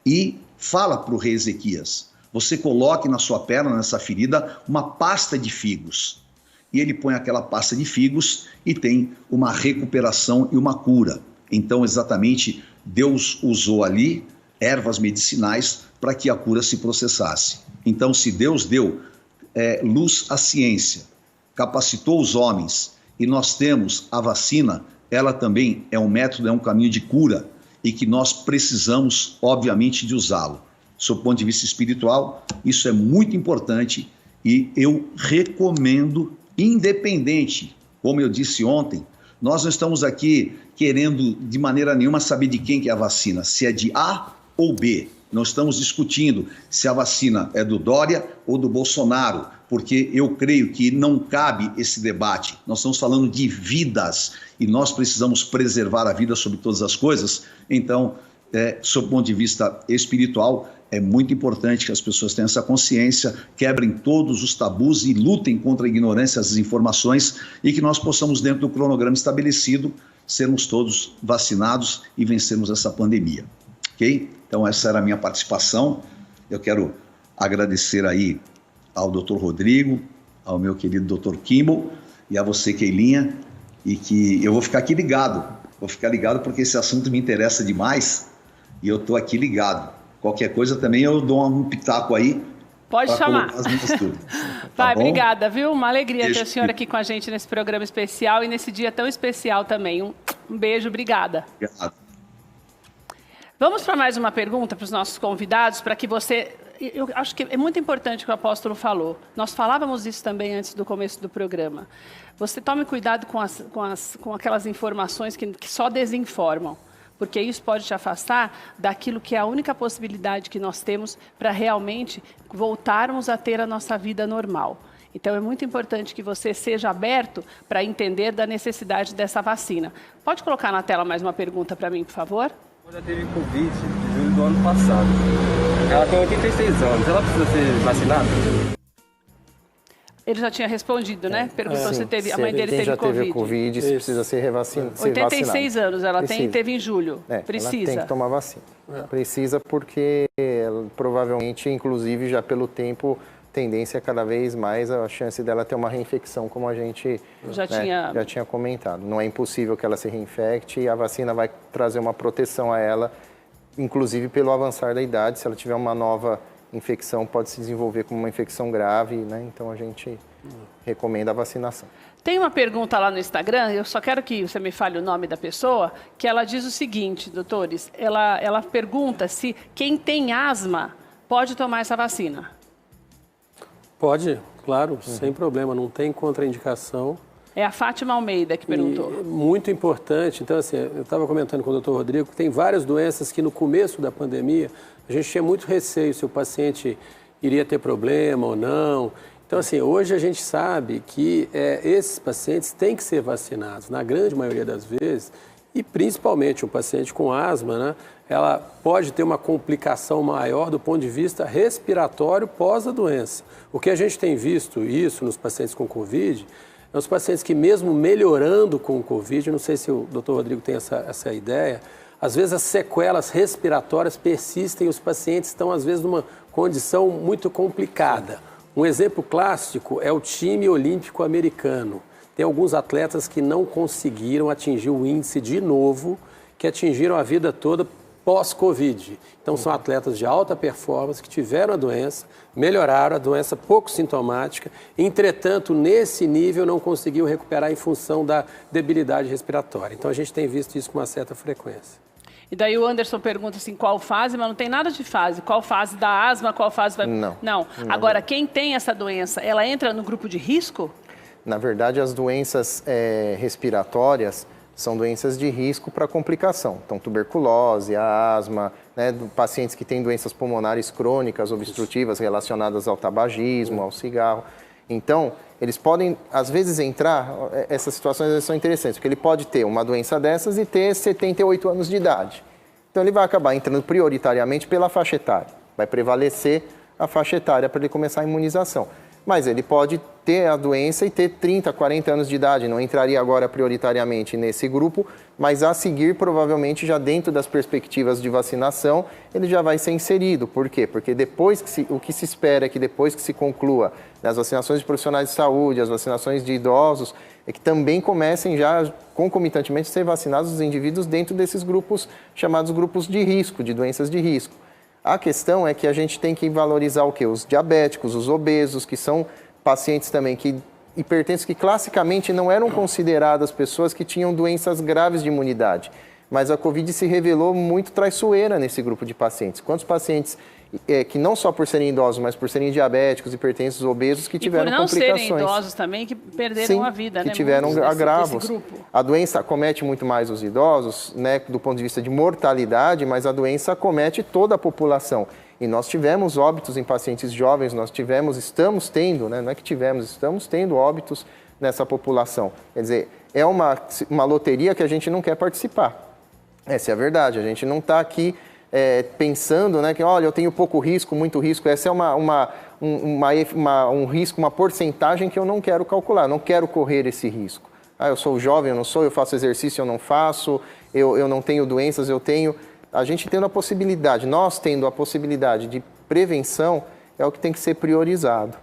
e fala para o rei Ezequias: você coloque na sua perna, nessa ferida, uma pasta de figos. E ele põe aquela pasta de figos e tem uma recuperação e uma cura. Então, exatamente, Deus usou ali ervas medicinais para que a cura se processasse. Então, se Deus deu luz à ciência, capacitou os homens e nós temos a vacina, ela também é um método, é um caminho de cura e que nós precisamos, obviamente, de usá-lo. Sob o ponto de vista espiritual, isso é muito importante e eu recomendo, independente, como eu disse ontem, nós não estamos aqui querendo de maneira nenhuma saber de quem que é a vacina, se é de A ou B. Não estamos discutindo se a vacina é do Dória ou do Bolsonaro, porque eu creio que não cabe esse debate. Nós estamos falando de vidas e nós precisamos preservar a vida sobre todas as coisas. Então, sob o ponto de vista espiritual, é muito importante que as pessoas tenham essa consciência, quebrem todos os tabus e lutem contra a ignorância, as desinformações e que nós possamos, dentro do cronograma estabelecido, sermos todos vacinados e vencermos essa pandemia. Ok? Então essa era a minha participação. Eu quero agradecer aí ao Dr. Rodrigo, ao meu querido Dr. Kimball e a você, Keilinha, e que eu vou ficar aqui ligado. Vou ficar ligado porque esse assunto me interessa demais e eu estou aqui ligado. Qualquer coisa também eu dou um pitaco aí. Pode chamar. As minhas dúvidas. Pai, obrigada, viu? Uma alegria ter a senhora aqui com a gente nesse programa especial e nesse dia tão especial também. Um beijo, obrigada. Obrigado. Vamos para mais uma pergunta para os nossos convidados, para que você... Eu acho que é muito importante o que o apóstolo falou. Nós falávamos isso também antes do começo do programa. Você tome cuidado com aquelas informações que só desinformam. porque isso pode te afastar daquilo que é a única possibilidade que nós temos para realmente voltarmos a ter a nossa vida normal. Então, é muito importante que você seja aberto para entender da necessidade dessa vacina. Pode colocar na tela mais uma pergunta para mim, por favor? Ela teve Covid em julho do ano passado. Ela tem 86 anos. Ela precisa ser vacinada? Ele já tinha respondido, né? Perguntou se teve, a mãe dele Quem teve já Covid. teve Covid, se precisa ser vacinado. 86 anos ela Precisa. tem e teve em julho. Precisa. Ela tem que tomar vacina. Precisa porque provavelmente, inclusive, já pelo tempo, tendência cada vez mais a chance dela ter uma reinfecção, como a gente já tinha comentado. Não é impossível que ela se reinfecte e a vacina vai trazer uma proteção a ela, inclusive pelo avançar da idade. Se ela tiver uma nova infecção, pode se desenvolver como uma infecção grave, né? Então a gente recomenda a vacinação. Tem uma pergunta lá no Instagram, eu só quero que você me fale o nome da pessoa, que ela diz o seguinte, doutores, ela pergunta se quem tem asma pode tomar essa vacina. Pode, claro, sem problema, não tem contraindicação. É a Fátima Almeida que perguntou. E muito importante, então assim, eu estava comentando com o doutor Rodrigo, que tem várias doenças que no começo da pandemia a gente tinha muito receio se o paciente iria ter problema ou não. Então assim, hoje a gente sabe que esses pacientes têm que ser vacinados, na grande maioria das vezes, e principalmente o paciente com asma, né? Ela pode ter uma complicação maior do ponto de vista respiratório pós a doença. O que a gente tem visto isso nos pacientes com Covid, os pacientes que mesmo melhorando com o Covid, não sei se o doutor Rodrigo tem essa ideia, às vezes as sequelas respiratórias persistem e os pacientes estão às vezes numa condição muito complicada. Um exemplo clássico é o time olímpico americano. Tem alguns atletas que não conseguiram atingir o índice de novo, que atingiram a vida toda pós-Covid. Então, são atletas de alta performance que tiveram a doença, melhoraram a doença pouco sintomática, entretanto, nesse nível não conseguiu recuperar em função da debilidade respiratória. Então, a gente tem visto isso com uma certa frequência. E daí o Anderson pergunta assim, qual fase, mas não tem nada de fase. Qual fase da asma, qual fase vai... Não. Agora, quem tem essa doença, ela entra no grupo de risco? Na verdade, as doenças respiratórias são doenças de risco para complicação. Então, tuberculose, a asma, né, pacientes que têm doenças pulmonares crônicas, obstrutivas, relacionadas ao tabagismo, ao cigarro. Então, eles podem, às vezes, entrar... Essas situações são interessantes, porque ele pode ter uma doença dessas e ter 78 anos de idade. Então, ele vai acabar entrando prioritariamente pela faixa etária. Vai prevalecer a faixa etária para ele começar a imunização. Mas ele pode ter a doença e ter 30, 40 anos de idade, não entraria agora prioritariamente nesse grupo, mas a seguir, provavelmente, já dentro das perspectivas de vacinação, ele já vai ser inserido. Por quê? Porque depois o que se espera é que depois que se conclua as vacinações de profissionais de saúde, as vacinações de idosos, é que também comecem já concomitantemente a ser vacinados os indivíduos dentro desses grupos chamados grupos de risco, de doenças de risco. A questão é que a gente tem que valorizar o quê? Os diabéticos, os obesos, que são pacientes também hipertensos, que classicamente não eram consideradas pessoas que tinham doenças graves de imunidade. Mas a Covid se revelou muito traiçoeira nesse grupo de pacientes. Quantos pacientes que não só por serem idosos, mas por serem diabéticos, hipertensos, obesos, que tiveram complicações. E por não serem idosos também, que perderam a vida, que né? tiveram agravos. A doença acomete muito mais os idosos, né, do ponto de vista de mortalidade, mas a doença acomete toda a população. E nós tivemos óbitos em pacientes jovens, estamos tendo, né, não é que estamos tendo óbitos nessa população. Quer dizer, é uma loteria que a gente não quer participar. Essa é a verdade, a gente não está aqui pensando, né, que olha, eu tenho pouco risco, muito risco. Essa é um risco, uma porcentagem que eu não quero calcular, eu não quero correr esse risco. Eu sou jovem, eu não sou, eu faço exercício, eu não faço, eu não tenho doenças, eu tenho. A gente tendo a possibilidade, nós tendo a possibilidade de prevenção, é o que tem que ser priorizado.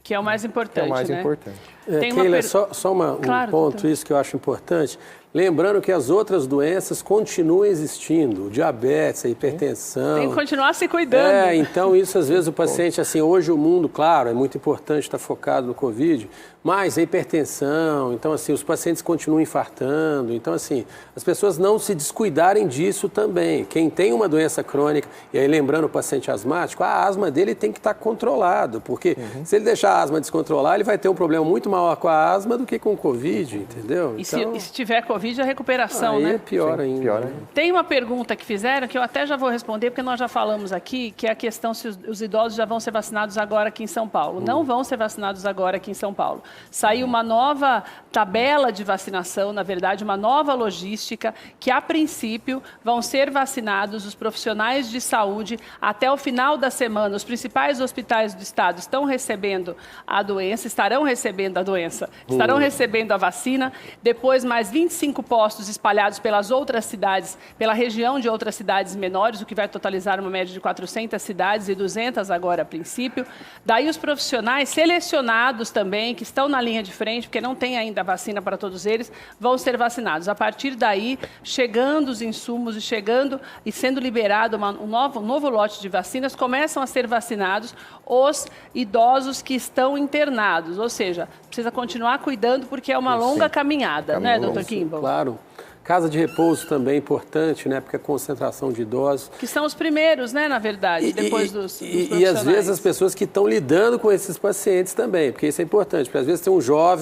Que é o mais importante, é o mais né? importante. Keila, só um ponto, isso que eu acho importante. Lembrando que as outras doenças continuam existindo, o diabetes, a hipertensão. Tem que continuar se cuidando. Então isso às vezes o paciente, assim, hoje o mundo, claro, é muito importante estar focado no Covid, mas a hipertensão, então assim, os pacientes continuam infartando, então assim, as pessoas não se descuidarem disso também. Quem tem uma doença crônica, e aí lembrando o paciente asmático, a asma dele tem que estar controlado, porque se ele deixar a asma descontrolar, ele vai ter um problema muito maior com a asma do que com o Covid, entendeu? E se tiver Covid, Covid é a recuperação, né? É pior ainda. Pior ainda. Tem uma pergunta que fizeram que eu até já vou responder, porque nós já falamos aqui, que é a questão se os idosos já vão ser vacinados agora aqui em São Paulo. Não vão ser vacinados agora aqui em São Paulo. Saiu uma nova tabela de vacinação, na verdade, uma nova logística, que a princípio vão ser vacinados os profissionais de saúde até o final da semana. Os principais hospitais do estado estão recebendo a doença, estarão recebendo a doença, estarão recebendo a vacina. Depois, mais 25 postos espalhados pelas outras cidades, pela região de outras cidades menores, o que vai totalizar uma média de 400 cidades e 200 agora a princípio. Daí os profissionais selecionados também, que estão na linha de frente, porque não tem ainda vacina para todos eles, vão ser vacinados. A partir daí, chegando os insumos e chegando e sendo liberado um novo lote de vacinas, começam a ser vacinados os idosos que estão internados. Ou seja, precisa continuar cuidando porque é uma longa caminhada, né, doutor Kimball? Claro. Casa de repouso também é importante, né? Porque a concentração de idosos... Que são os primeiros, né, na verdade, depois dos profissionais. E às vezes as pessoas que estão lidando com esses pacientes também, porque isso é importante. Porque às vezes tem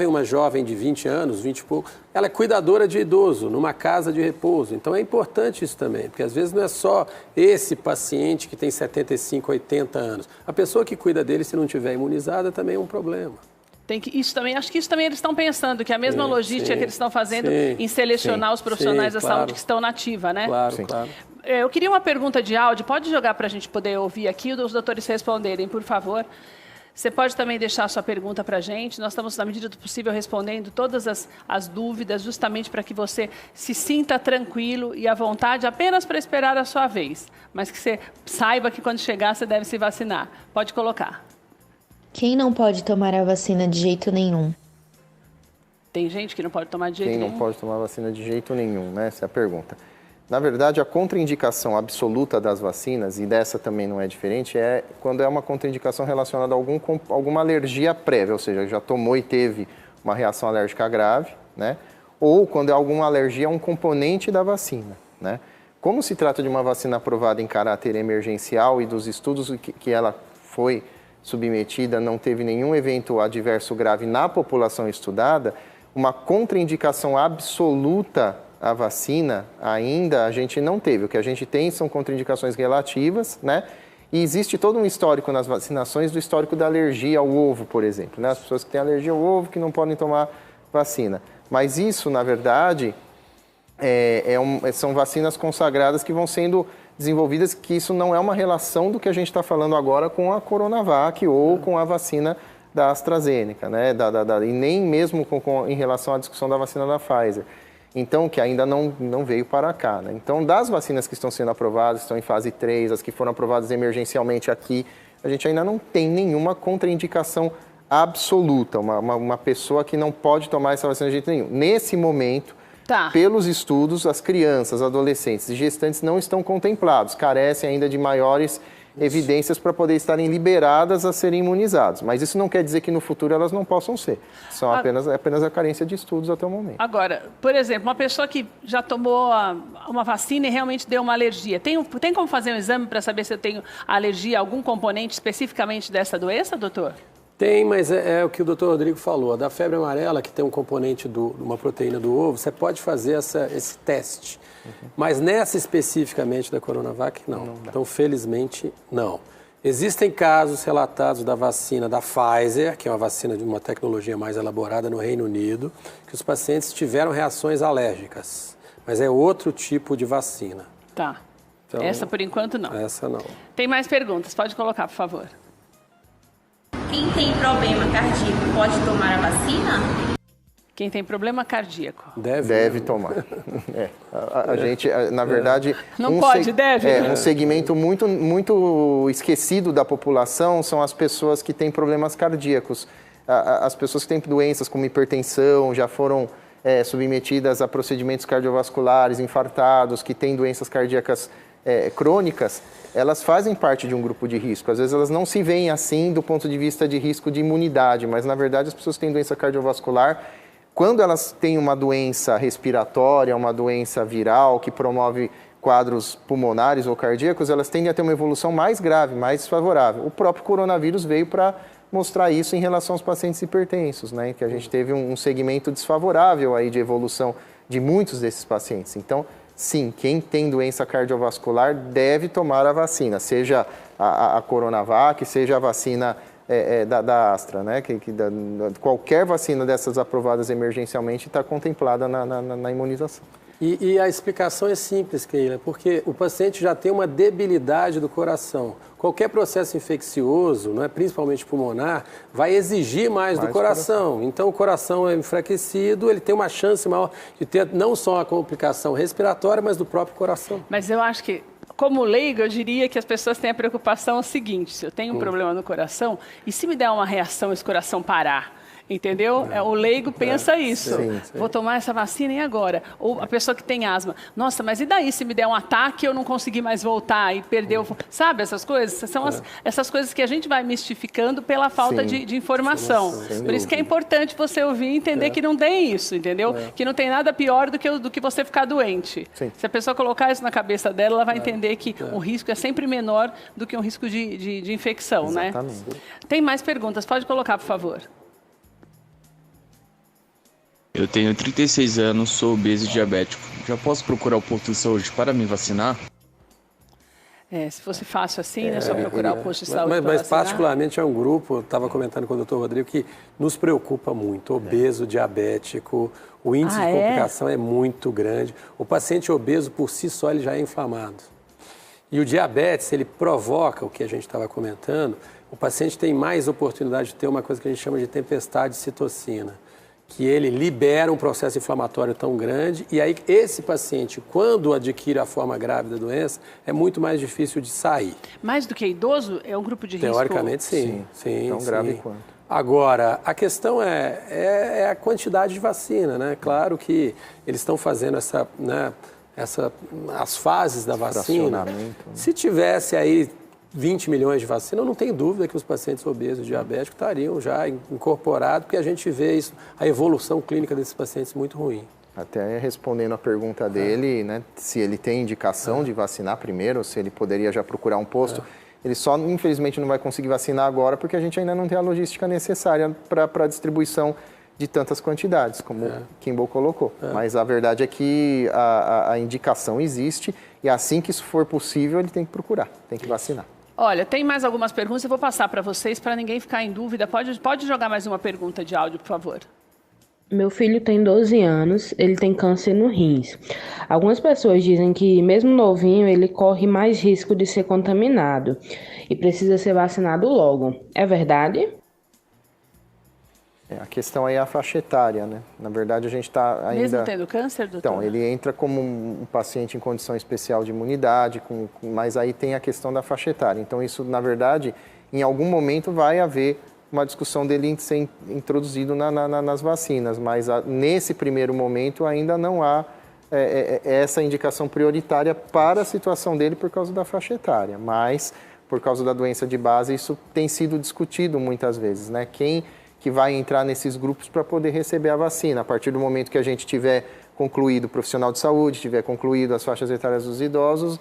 uma jovem de 20 anos, 20 e pouco, ela é cuidadora de idoso numa casa de repouso. Então é importante isso também, porque às vezes não é só esse paciente que tem 75, 80 anos. A pessoa que cuida dele, se não estiver imunizada, também é um problema. Acho que isso também eles estão pensando, que a mesma logística que eles estão fazendo em selecionar os profissionais da saúde que estão na ativa, né? Claro, claro. Eu queria uma pergunta de áudio, pode jogar para a gente poder ouvir aqui, os doutores responderem, por favor. Você pode também deixar a sua pergunta para a gente, nós estamos, na medida do possível, respondendo todas as dúvidas, justamente para que você se sinta tranquilo e à vontade, apenas para esperar a sua vez, mas que você saiba que quando chegar você deve se vacinar. Pode colocar. Quem não pode tomar a vacina de jeito nenhum? Tem gente que não pode tomar de jeito nenhum? Quem não pode tomar vacina de jeito nenhum, né? Essa é a pergunta. Na verdade, a contraindicação absoluta das vacinas, e dessa também não é diferente, é quando é uma contraindicação relacionada a alguma alergia prévia, ou seja, já tomou e teve uma reação alérgica grave, né? Ou quando é alguma alergia a um componente da vacina, né? Como se trata de uma vacina aprovada em caráter emergencial e dos estudos que ela foi submetida, não teve nenhum evento adverso grave na população estudada, uma contraindicação absoluta à vacina ainda a gente não teve. O que a gente tem são contraindicações relativas, né? E existe todo um histórico nas vacinações do histórico da alergia ao ovo, por exemplo, né? As pessoas que têm alergia ao ovo que não podem tomar vacina. Mas isso, na verdade, são vacinas consagradas que vão sendo desenvolvidas, que isso não é uma relação do que a gente está falando agora com a Coronavac ou com a vacina da AstraZeneca, né? E nem mesmo em relação à discussão da vacina da Pfizer. Então, que ainda não veio para cá, né? Então, das vacinas que estão sendo aprovadas, estão em fase 3, as que foram aprovadas emergencialmente aqui, a gente ainda não tem nenhuma contraindicação absoluta, uma pessoa que não pode tomar essa vacina de jeito nenhum. Nesse momento, pelos estudos, as crianças, adolescentes e gestantes não estão contemplados, carecem ainda de maiores evidências para poder estarem liberadas a serem imunizados. Mas isso não quer dizer que no futuro elas não possam ser. São apenas a carência de estudos até o momento. Agora, por exemplo, uma pessoa que já tomou uma vacina e realmente deu uma alergia, tem como fazer um exame para saber se eu tenho alergia a algum componente especificamente dessa doença, doutor? Tem, mas é o que o doutor Rodrigo falou. Da febre amarela, que tem um componente uma proteína do ovo, você pode fazer esse teste. Mas nessa especificamente da Coronavac, não. Então, felizmente, não. Existem casos relatados da vacina da Pfizer, que é uma vacina de uma tecnologia mais elaborada no Reino Unido, que os pacientes tiveram reações alérgicas. Mas é outro tipo de vacina. Tá. Então, essa, por enquanto, não. Essa não. Tem mais perguntas? Pode colocar, por favor. Quem tem problema cardíaco pode tomar a vacina? Quem tem problema cardíaco. Deve tomar. A gente, na verdade... Não pode, deve. Um segmento muito esquecido da população são as pessoas que têm problemas cardíacos. As pessoas que têm doenças como hipertensão, já foram submetidas a procedimentos cardiovasculares, infartados, que têm doenças cardíacas crônicas, elas fazem parte de um grupo de risco. Às vezes elas não se veem assim do ponto de vista de risco de imunidade, mas na verdade as pessoas que têm doença cardiovascular, quando elas têm uma doença respiratória, uma doença viral que promove quadros pulmonares ou cardíacos, elas tendem a ter uma evolução mais grave, mais desfavorável. O próprio coronavírus veio para mostrar isso em relação aos pacientes hipertensos, né? Que a gente teve um segmento desfavorável aí de evolução de muitos desses pacientes. Então, sim, quem tem doença cardiovascular deve tomar a vacina, seja a Coronavac, seja a vacina da Astra, né? Qualquer vacina dessas aprovadas emergencialmente está contemplada na imunização. E a explicação é simples, Keila, porque o paciente já tem uma debilidade do coração. Qualquer processo infeccioso, não é, principalmente pulmonar, vai exigir mais do coração. Então, o coração é enfraquecido, ele tem uma chance maior de ter não só a complicação respiratória, mas do próprio coração. Mas eu acho que, como leigo, eu diria que as pessoas têm a preocupação seguinte: se eu tenho um problema no coração, e se me der uma reação, esse coração parar? Entendeu? O leigo pensa isso. Sim. Vou tomar essa vacina e agora? Ou a pessoa que tem asma. Nossa, mas e daí se me der um ataque eu não conseguir mais voltar e perder o... Sabe essas coisas? São essas coisas que a gente vai mistificando pela falta de informação. Por isso que é importante você ouvir e entender que não tem isso, entendeu? Que não tem nada pior do que você ficar doente. Sim. Se a pessoa colocar isso na cabeça dela, ela vai entender que o risco é sempre menor do que um risco de infecção, exatamente, né? Tem mais perguntas? Pode colocar, por favor. Eu tenho 36 anos, sou obeso e diabético. Já posso procurar o posto de saúde para me vacinar? Se fosse fácil assim, né? Só procurar o posto de saúde mas particularmente é um grupo, eu estava comentando com o Dr. Rodrigo, que nos preocupa muito. Obeso, diabético, o índice de complicação é muito grande. O paciente obeso, por si só, ele já é inflamado. E o diabetes, ele provoca o que a gente estava comentando. O paciente tem mais oportunidade de ter uma coisa que a gente chama de tempestade de citocina, que ele libera um processo inflamatório tão grande, e aí esse paciente, quando adquire a forma grave da doença, é muito mais difícil de sair. Mais do que idoso, é um grupo de risco? Teoricamente, sim. Tão grave quanto. Agora, a questão é a quantidade de vacina, né? Claro que eles estão fazendo as fases da vacina. Se tivesse aí 20 milhões de vacinas, eu não tenho dúvida que os pacientes obesos e diabéticos estariam já incorporados, porque a gente vê isso, a evolução clínica desses pacientes muito ruim. Até respondendo a pergunta dele, né, se ele tem indicação de vacinar primeiro, se ele poderia já procurar um posto, ele só, infelizmente, não vai conseguir vacinar agora, porque a gente ainda não tem a logística necessária para a distribuição de tantas quantidades, como o Kimball colocou. Mas a verdade é que a indicação existe, e assim que isso for possível, ele tem que procurar, tem que vacinar. Olha, tem mais algumas perguntas, eu vou passar para vocês, para ninguém ficar em dúvida. Pode jogar mais uma pergunta de áudio, por favor. Meu filho tem 12 anos, ele tem câncer no rins. Algumas pessoas dizem que, mesmo novinho, ele corre mais risco de ser contaminado e precisa ser vacinado logo. É verdade? A questão aí é a faixa etária, né? Na verdade, a gente está ainda... Mesmo tendo câncer, doutor? Então, ele entra como um paciente em condição especial de imunidade, mas aí tem a questão da faixa etária. Então, isso, na verdade, em algum momento vai haver uma discussão dele ser introduzido nas vacinas, mas nesse primeiro momento ainda não há essa indicação prioritária para a situação dele por causa da faixa etária. Mas, por causa da doença de base, isso tem sido discutido muitas vezes, né? Quem que vai entrar nesses grupos para poder receber a vacina. A partir do momento que a gente tiver concluído o profissional de saúde, tiver concluído as faixas etárias dos idosos,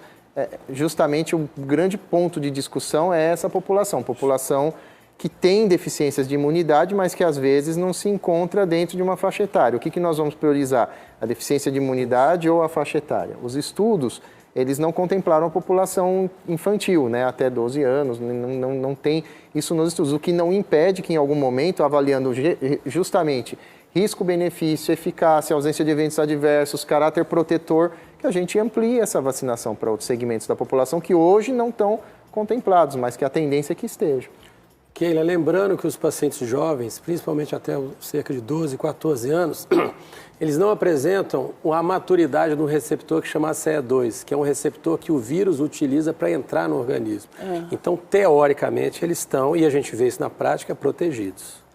justamente o grande ponto de discussão é essa população que tem deficiências de imunidade, mas que às vezes não se encontra dentro de uma faixa etária. O que nós vamos priorizar? A deficiência de imunidade ou a faixa etária? Os estudos, eles não contemplaram a população infantil, né? Até 12 anos, não tem isso nos estudos. O que não impede que em algum momento, avaliando justamente risco-benefício, eficácia, ausência de eventos adversos, caráter protetor, que a gente amplie essa vacinação para outros segmentos da população que hoje não estão contemplados, mas que a tendência é que estejam. Keila, lembrando que os pacientes jovens, principalmente até cerca de 12, 14 anos, eles não apresentam a maturidade de um receptor que chama CE2, que é um receptor que o vírus utiliza para entrar no organismo. Então, teoricamente, eles estão, e a gente vê isso na prática, protegidos.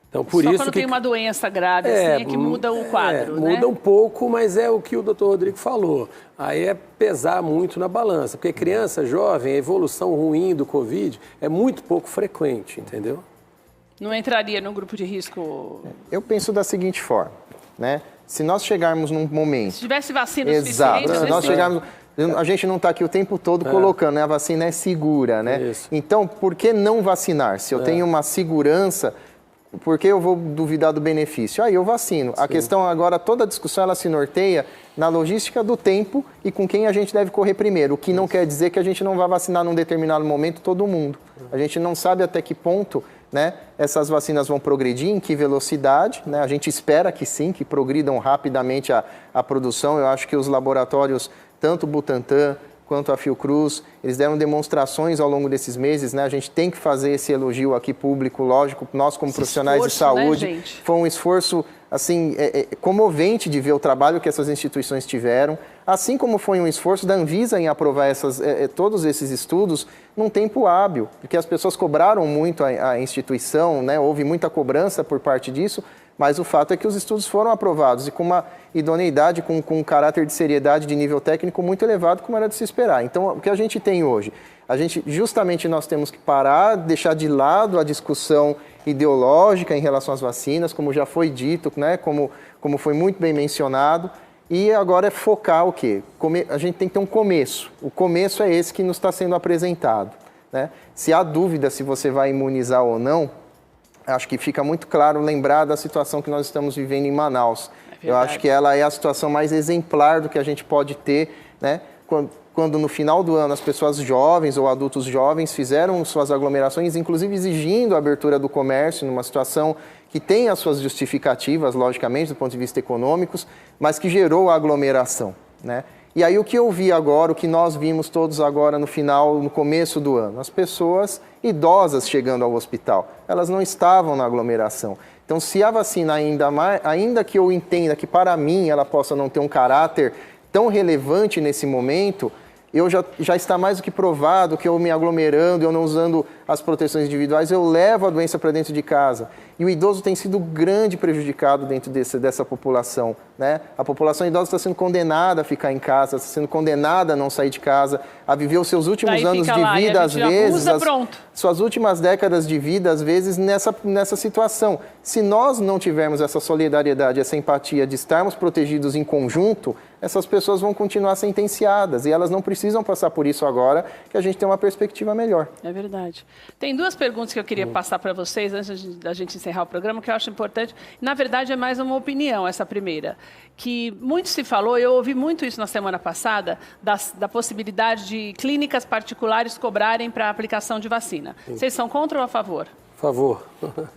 Então, por Só isso quando tem uma doença grave, assim, é que muda o quadro, né? Muda um pouco, mas é o que o Dr. Rodrigo falou. Aí é pesar muito na balança, porque criança jovem, a evolução ruim do Covid é muito pouco frequente, entendeu? Não entraria no grupo de risco? Eu penso da seguinte forma, né? Se nós chegarmos num momento... Se tivesse vacina suficiente... Exato, se nós chegarmos... A gente não está aqui o tempo todo colocando, né? A vacina é segura, né? Isso. Então, por que não vacinar? Se eu tenho uma segurança... Por que eu vou duvidar do benefício? Aí eu vacino. Sim. A questão agora, toda a discussão, ela se norteia na logística do tempo e com quem a gente deve correr primeiro. O que não quer dizer que a gente não vai vacinar num determinado momento todo mundo. A gente não sabe até que ponto, né, essas vacinas vão progredir, em que velocidade, né? A gente espera que sim, que progridam rapidamente a produção. Eu acho que os laboratórios, tanto o Butantan quanto a Fiocruz, eles deram demonstrações ao longo desses meses, né? A gente tem que fazer esse elogio aqui público, lógico, nós como profissionais de saúde, né, foi um esforço assim comovente de ver o trabalho que essas instituições tiveram, assim como foi um esforço da Anvisa em aprovar todos esses estudos num tempo hábil, porque as pessoas cobraram muito a instituição, né? Houve muita cobrança por parte disso, mas o fato é que os estudos foram aprovados e com uma idoneidade, com um caráter de seriedade de nível técnico muito elevado, como era de se esperar. Então, o que a gente tem hoje? Justamente nós temos que parar, deixar de lado a discussão ideológica em relação às vacinas, como já foi dito, né? Como foi muito bem mencionado, e agora é focar o quê? A gente tem que ter um começo. O começo é esse que nos está sendo apresentado, né? Se há dúvida se você vai imunizar ou não, acho que fica muito claro lembrar da situação que nós estamos vivendo em Manaus. Eu acho que ela é a situação mais exemplar do que a gente pode ter, né? Quando no final do ano as pessoas jovens ou adultos jovens fizeram suas aglomerações, inclusive exigindo a abertura do comércio, numa situação que tem as suas justificativas, logicamente, do ponto de vista econômicos, mas que gerou a aglomeração, né? E aí o que eu vi agora, o que nós vimos todos agora no começo do ano, as pessoas idosas chegando ao hospital, elas não estavam na aglomeração. Então, se a vacina ainda que eu entenda que para mim ela possa não ter um caráter tão relevante nesse momento, já está mais do que provado que eu me aglomerando, eu não usando as proteções individuais, eu levo a doença para dentro de casa. E o idoso tem sido grande prejudicado dentro dessa população, né? A população idosa está sendo condenada a ficar em casa, está sendo condenada a não sair de casa, a viver os seus últimos anos de vida, às vezes, suas últimas décadas de vida, às vezes, nessa situação. Se nós não tivermos essa solidariedade, essa empatia de estarmos protegidos em conjunto, essas pessoas vão continuar sentenciadas e elas não precisam passar por isso agora, que a gente tem uma perspectiva melhor. É verdade. Tem duas perguntas que eu queria passar para vocês antes da gente encerrar o programa, que eu acho importante. Na verdade, é mais uma opinião, essa primeira. Que muito se falou, eu ouvi muito isso na semana passada, da possibilidade de clínicas particulares cobrarem para a aplicação de vacina. Sim. Vocês são contra ou a favor? A favor.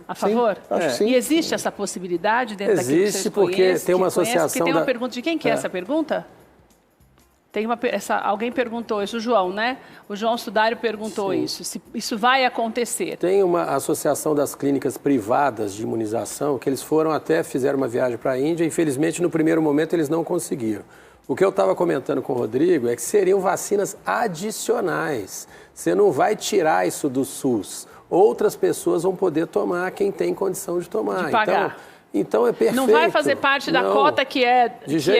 A favor? Sim, acho que sim. E existe essa possibilidade dentro daquilo que vocês Existe, porque tem uma associação... Porque tem uma pergunta de quem que é essa pergunta? Alguém perguntou isso, o João, né? O João Sudário perguntou isso, se isso vai acontecer. Tem uma associação das clínicas privadas de imunização, que eles fizeram uma viagem para a Índia, infelizmente no primeiro momento eles não conseguiram. O que eu estava comentando com o Rodrigo é que seriam vacinas adicionais. Você não vai tirar isso do SUS. Outras pessoas vão poder tomar, quem tem condição de tomar. De pagar. Então é perfeito. Não vai fazer parte da cota que é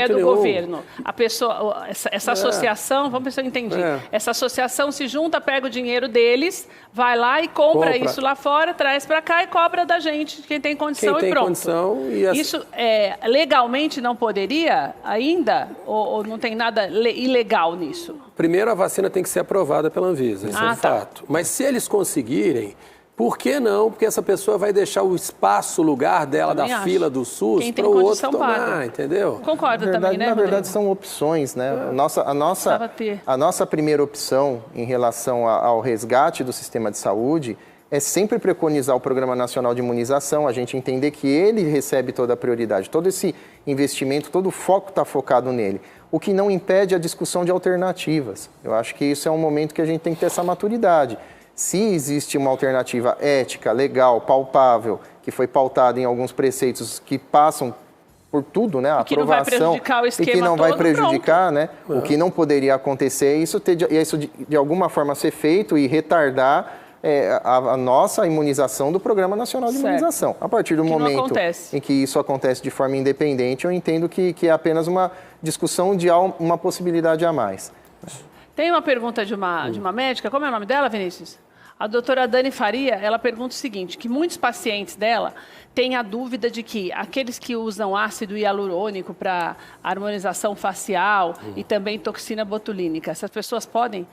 do governo. A pessoa, essa associação, vamos ver se eu entendi. Essa associação se junta, pega o dinheiro deles, vai lá e compra isso lá fora, traz para cá e cobra da gente, quem tem condição e pronto. Isso legalmente não poderia ainda? Ou não tem nada ilegal nisso? Primeiro, a vacina tem que ser aprovada pela Anvisa, isso é um fato. Mas se eles conseguirem... Por que não? Porque essa pessoa vai deixar o espaço, o lugar dela da fila do SUS para o outro tomar, entendeu? Concordo também, né? Na verdade, são opções, né? A nossa primeira opção em relação ao resgate do sistema de saúde é sempre preconizar o Programa Nacional de Imunização, a gente entender que ele recebe toda a prioridade, todo esse investimento, todo o foco está focado nele. O que não impede a discussão de alternativas. Eu acho que isso é um momento que a gente tem que ter essa maturidade. Se existe uma alternativa ética, legal, palpável, que foi pautada em alguns preceitos que passam por tudo, né? A aprovação e que não vai prejudicar, né? O que não poderia acontecer, isso de alguma forma ser feito e retardar a nossa imunização do Programa Nacional de Imunização. A partir do momento em que isso acontece de forma independente, eu entendo que é apenas uma discussão de uma possibilidade a mais. Tem uma pergunta de uma médica, como é o nome dela, Vinícius? A doutora Dani Faria, ela pergunta o seguinte, que muitos pacientes dela têm a dúvida de que aqueles que usam ácido hialurônico para harmonização facial e também toxina botulínica, essas pessoas podem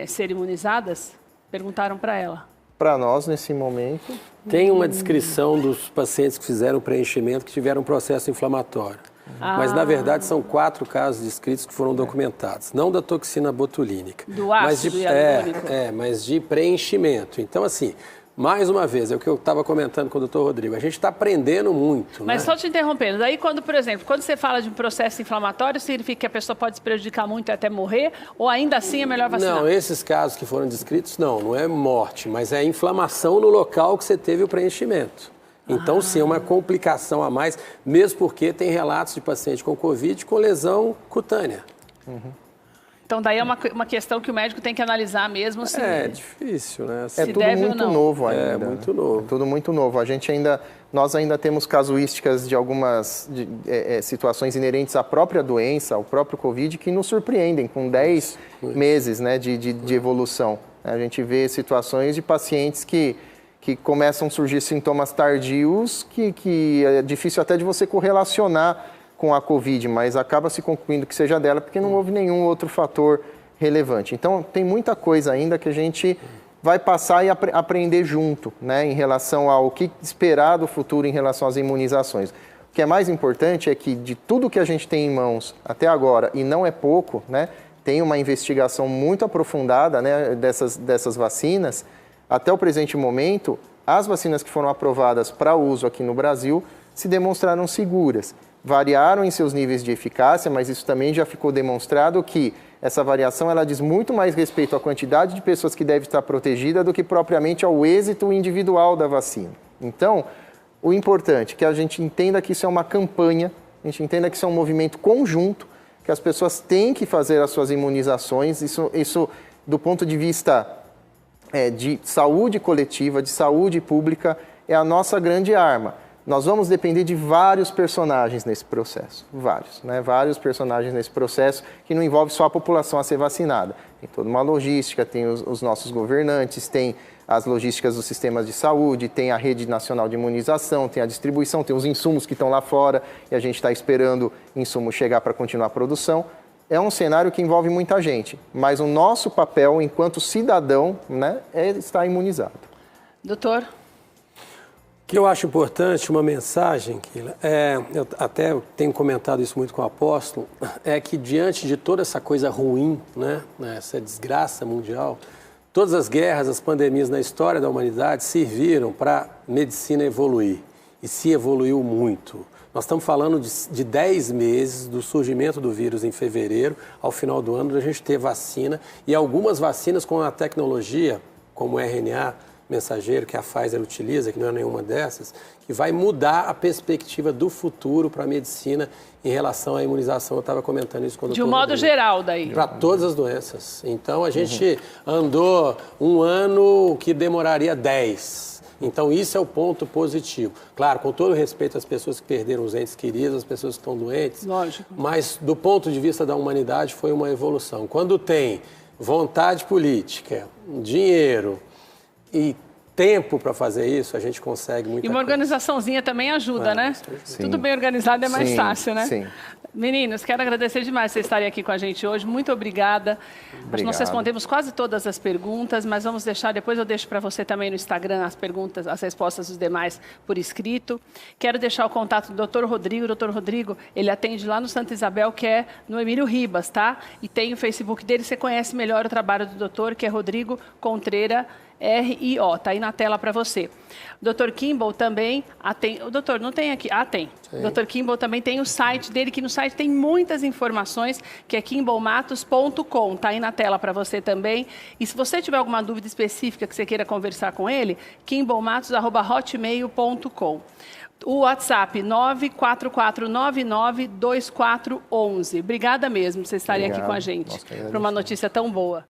ser imunizadas? Perguntaram para ela. para nós, nesse momento... Tem uma descrição dos pacientes que fizeram preenchimento que tiveram um processo inflamatório. Mas, na verdade, são 4 casos descritos que foram documentados. Não da toxina botulínica. Do ácido hialurônico. Mas de preenchimento. Então, assim, mais uma vez, é o que eu estava comentando com o doutor Rodrigo. A gente está aprendendo muito. Mas só te interrompendo. Daí, por exemplo, quando você fala de um processo inflamatório, significa que a pessoa pode se prejudicar muito e até morrer? Ou ainda assim é melhor vacinar? Não, esses casos que foram descritos, não é morte, mas é inflamação no local que você teve o preenchimento. Então, sim, é uma complicação a mais, mesmo porque tem relatos de paciente com Covid com lesão cutânea. Então, daí é uma questão que o médico tem que analisar mesmo. Se é difícil, né? É tudo muito novo ainda. É muito novo. É tudo muito novo. Nós ainda temos casuísticas de algumas situações inerentes à própria doença, ao próprio Covid, que nos surpreendem com 10 meses, né, de evolução. A gente vê situações de pacientes que começam a surgir sintomas tardios que é difícil até de você correlacionar com a Covid, mas acaba se concluindo que seja dela porque não houve nenhum outro fator relevante. Então, tem muita coisa ainda que a gente vai passar e aprender junto, né, em relação ao que esperar do futuro em relação às imunizações. O que é mais importante é que de tudo que a gente tem em mãos até agora, e não é pouco, né, tem uma investigação muito aprofundada, né, dessas vacinas. Até o presente momento, as vacinas que foram aprovadas para uso aqui no Brasil se demonstraram seguras. Variaram em seus níveis de eficácia, mas isso também já ficou demonstrado que essa variação ela diz muito mais respeito à quantidade de pessoas que deve estar protegida do que propriamente ao êxito individual da vacina. Então, o importante é que a gente entenda que isso é uma campanha, a gente entenda que isso é um movimento conjunto, que as pessoas têm que fazer as suas imunizações, isso do ponto de vista de saúde coletiva, de saúde pública, é a nossa grande arma. Nós vamos depender de vários personagens nesse processo, vários personagens nesse processo, que não envolve só a população a ser vacinada. Tem toda uma logística, tem os nossos governantes, tem as logísticas dos sistemas de saúde, tem a rede nacional de imunização, tem a distribuição, tem os insumos que estão lá fora e a gente está esperando insumo chegar para continuar a produção. É um cenário que envolve muita gente, mas o nosso papel enquanto cidadão, né, é estar imunizado. Doutor? O que eu acho importante, uma mensagem, eu até tenho comentado isso muito com o apóstolo, é que diante de toda essa coisa ruim, né, essa desgraça mundial, todas as guerras, as pandemias na história da humanidade serviram para a medicina evoluir, e se evoluiu muito. Nós estamos falando de 10 meses do surgimento do vírus em fevereiro, ao final do ano, a gente ter vacina, e algumas vacinas com a tecnologia, como o RNA mensageiro, que a Pfizer utiliza, que não é nenhuma dessas, que vai mudar a perspectiva do futuro para a medicina em relação à imunização. Eu estava comentando isso quando de um modo geral, daí. Para todas as doenças. Então, a gente andou um ano que demoraria 10. Então, isso é o ponto positivo. Claro, com todo respeito às pessoas que perderam os entes queridos, às pessoas que estão doentes. Lógico. Mas, do ponto de vista da humanidade, foi uma evolução. Quando tem vontade política, dinheiro e tempo para fazer isso, a gente consegue muita coisa. E uma organizaçãozinha também ajuda, né? Sim. Tudo bem organizado é mais fácil, né? Sim. Meninos, quero agradecer demais vocês estarem aqui com a gente hoje. Muito obrigada. Acho que nós respondemos quase todas as perguntas, mas vamos deixar, depois eu deixo para você também no Instagram as perguntas, as respostas dos demais por escrito. Quero deixar o contato do Dr. Rodrigo. O Dr. Rodrigo, ele atende lá no Santa Isabel, que é no Emílio Ribas, tá? E tem o Facebook dele, você conhece melhor o trabalho do doutor, que é Rodrigo Contreira, R-I-O, tá aí na tela para você. O Dr. Kimball também atende... O doutor não tem aqui? Ah, tem. O Dr. Kimball também tem o site dele, que no site tem muitas informações, que é kimballmatos.com, tá aí na tela para você também. E se você tiver alguma dúvida específica que você queira conversar com ele, kimballmatos@hotmail.com. O WhatsApp 944992411. Obrigada mesmo por vocês estarem aqui com a gente, para uma notícia tão boa.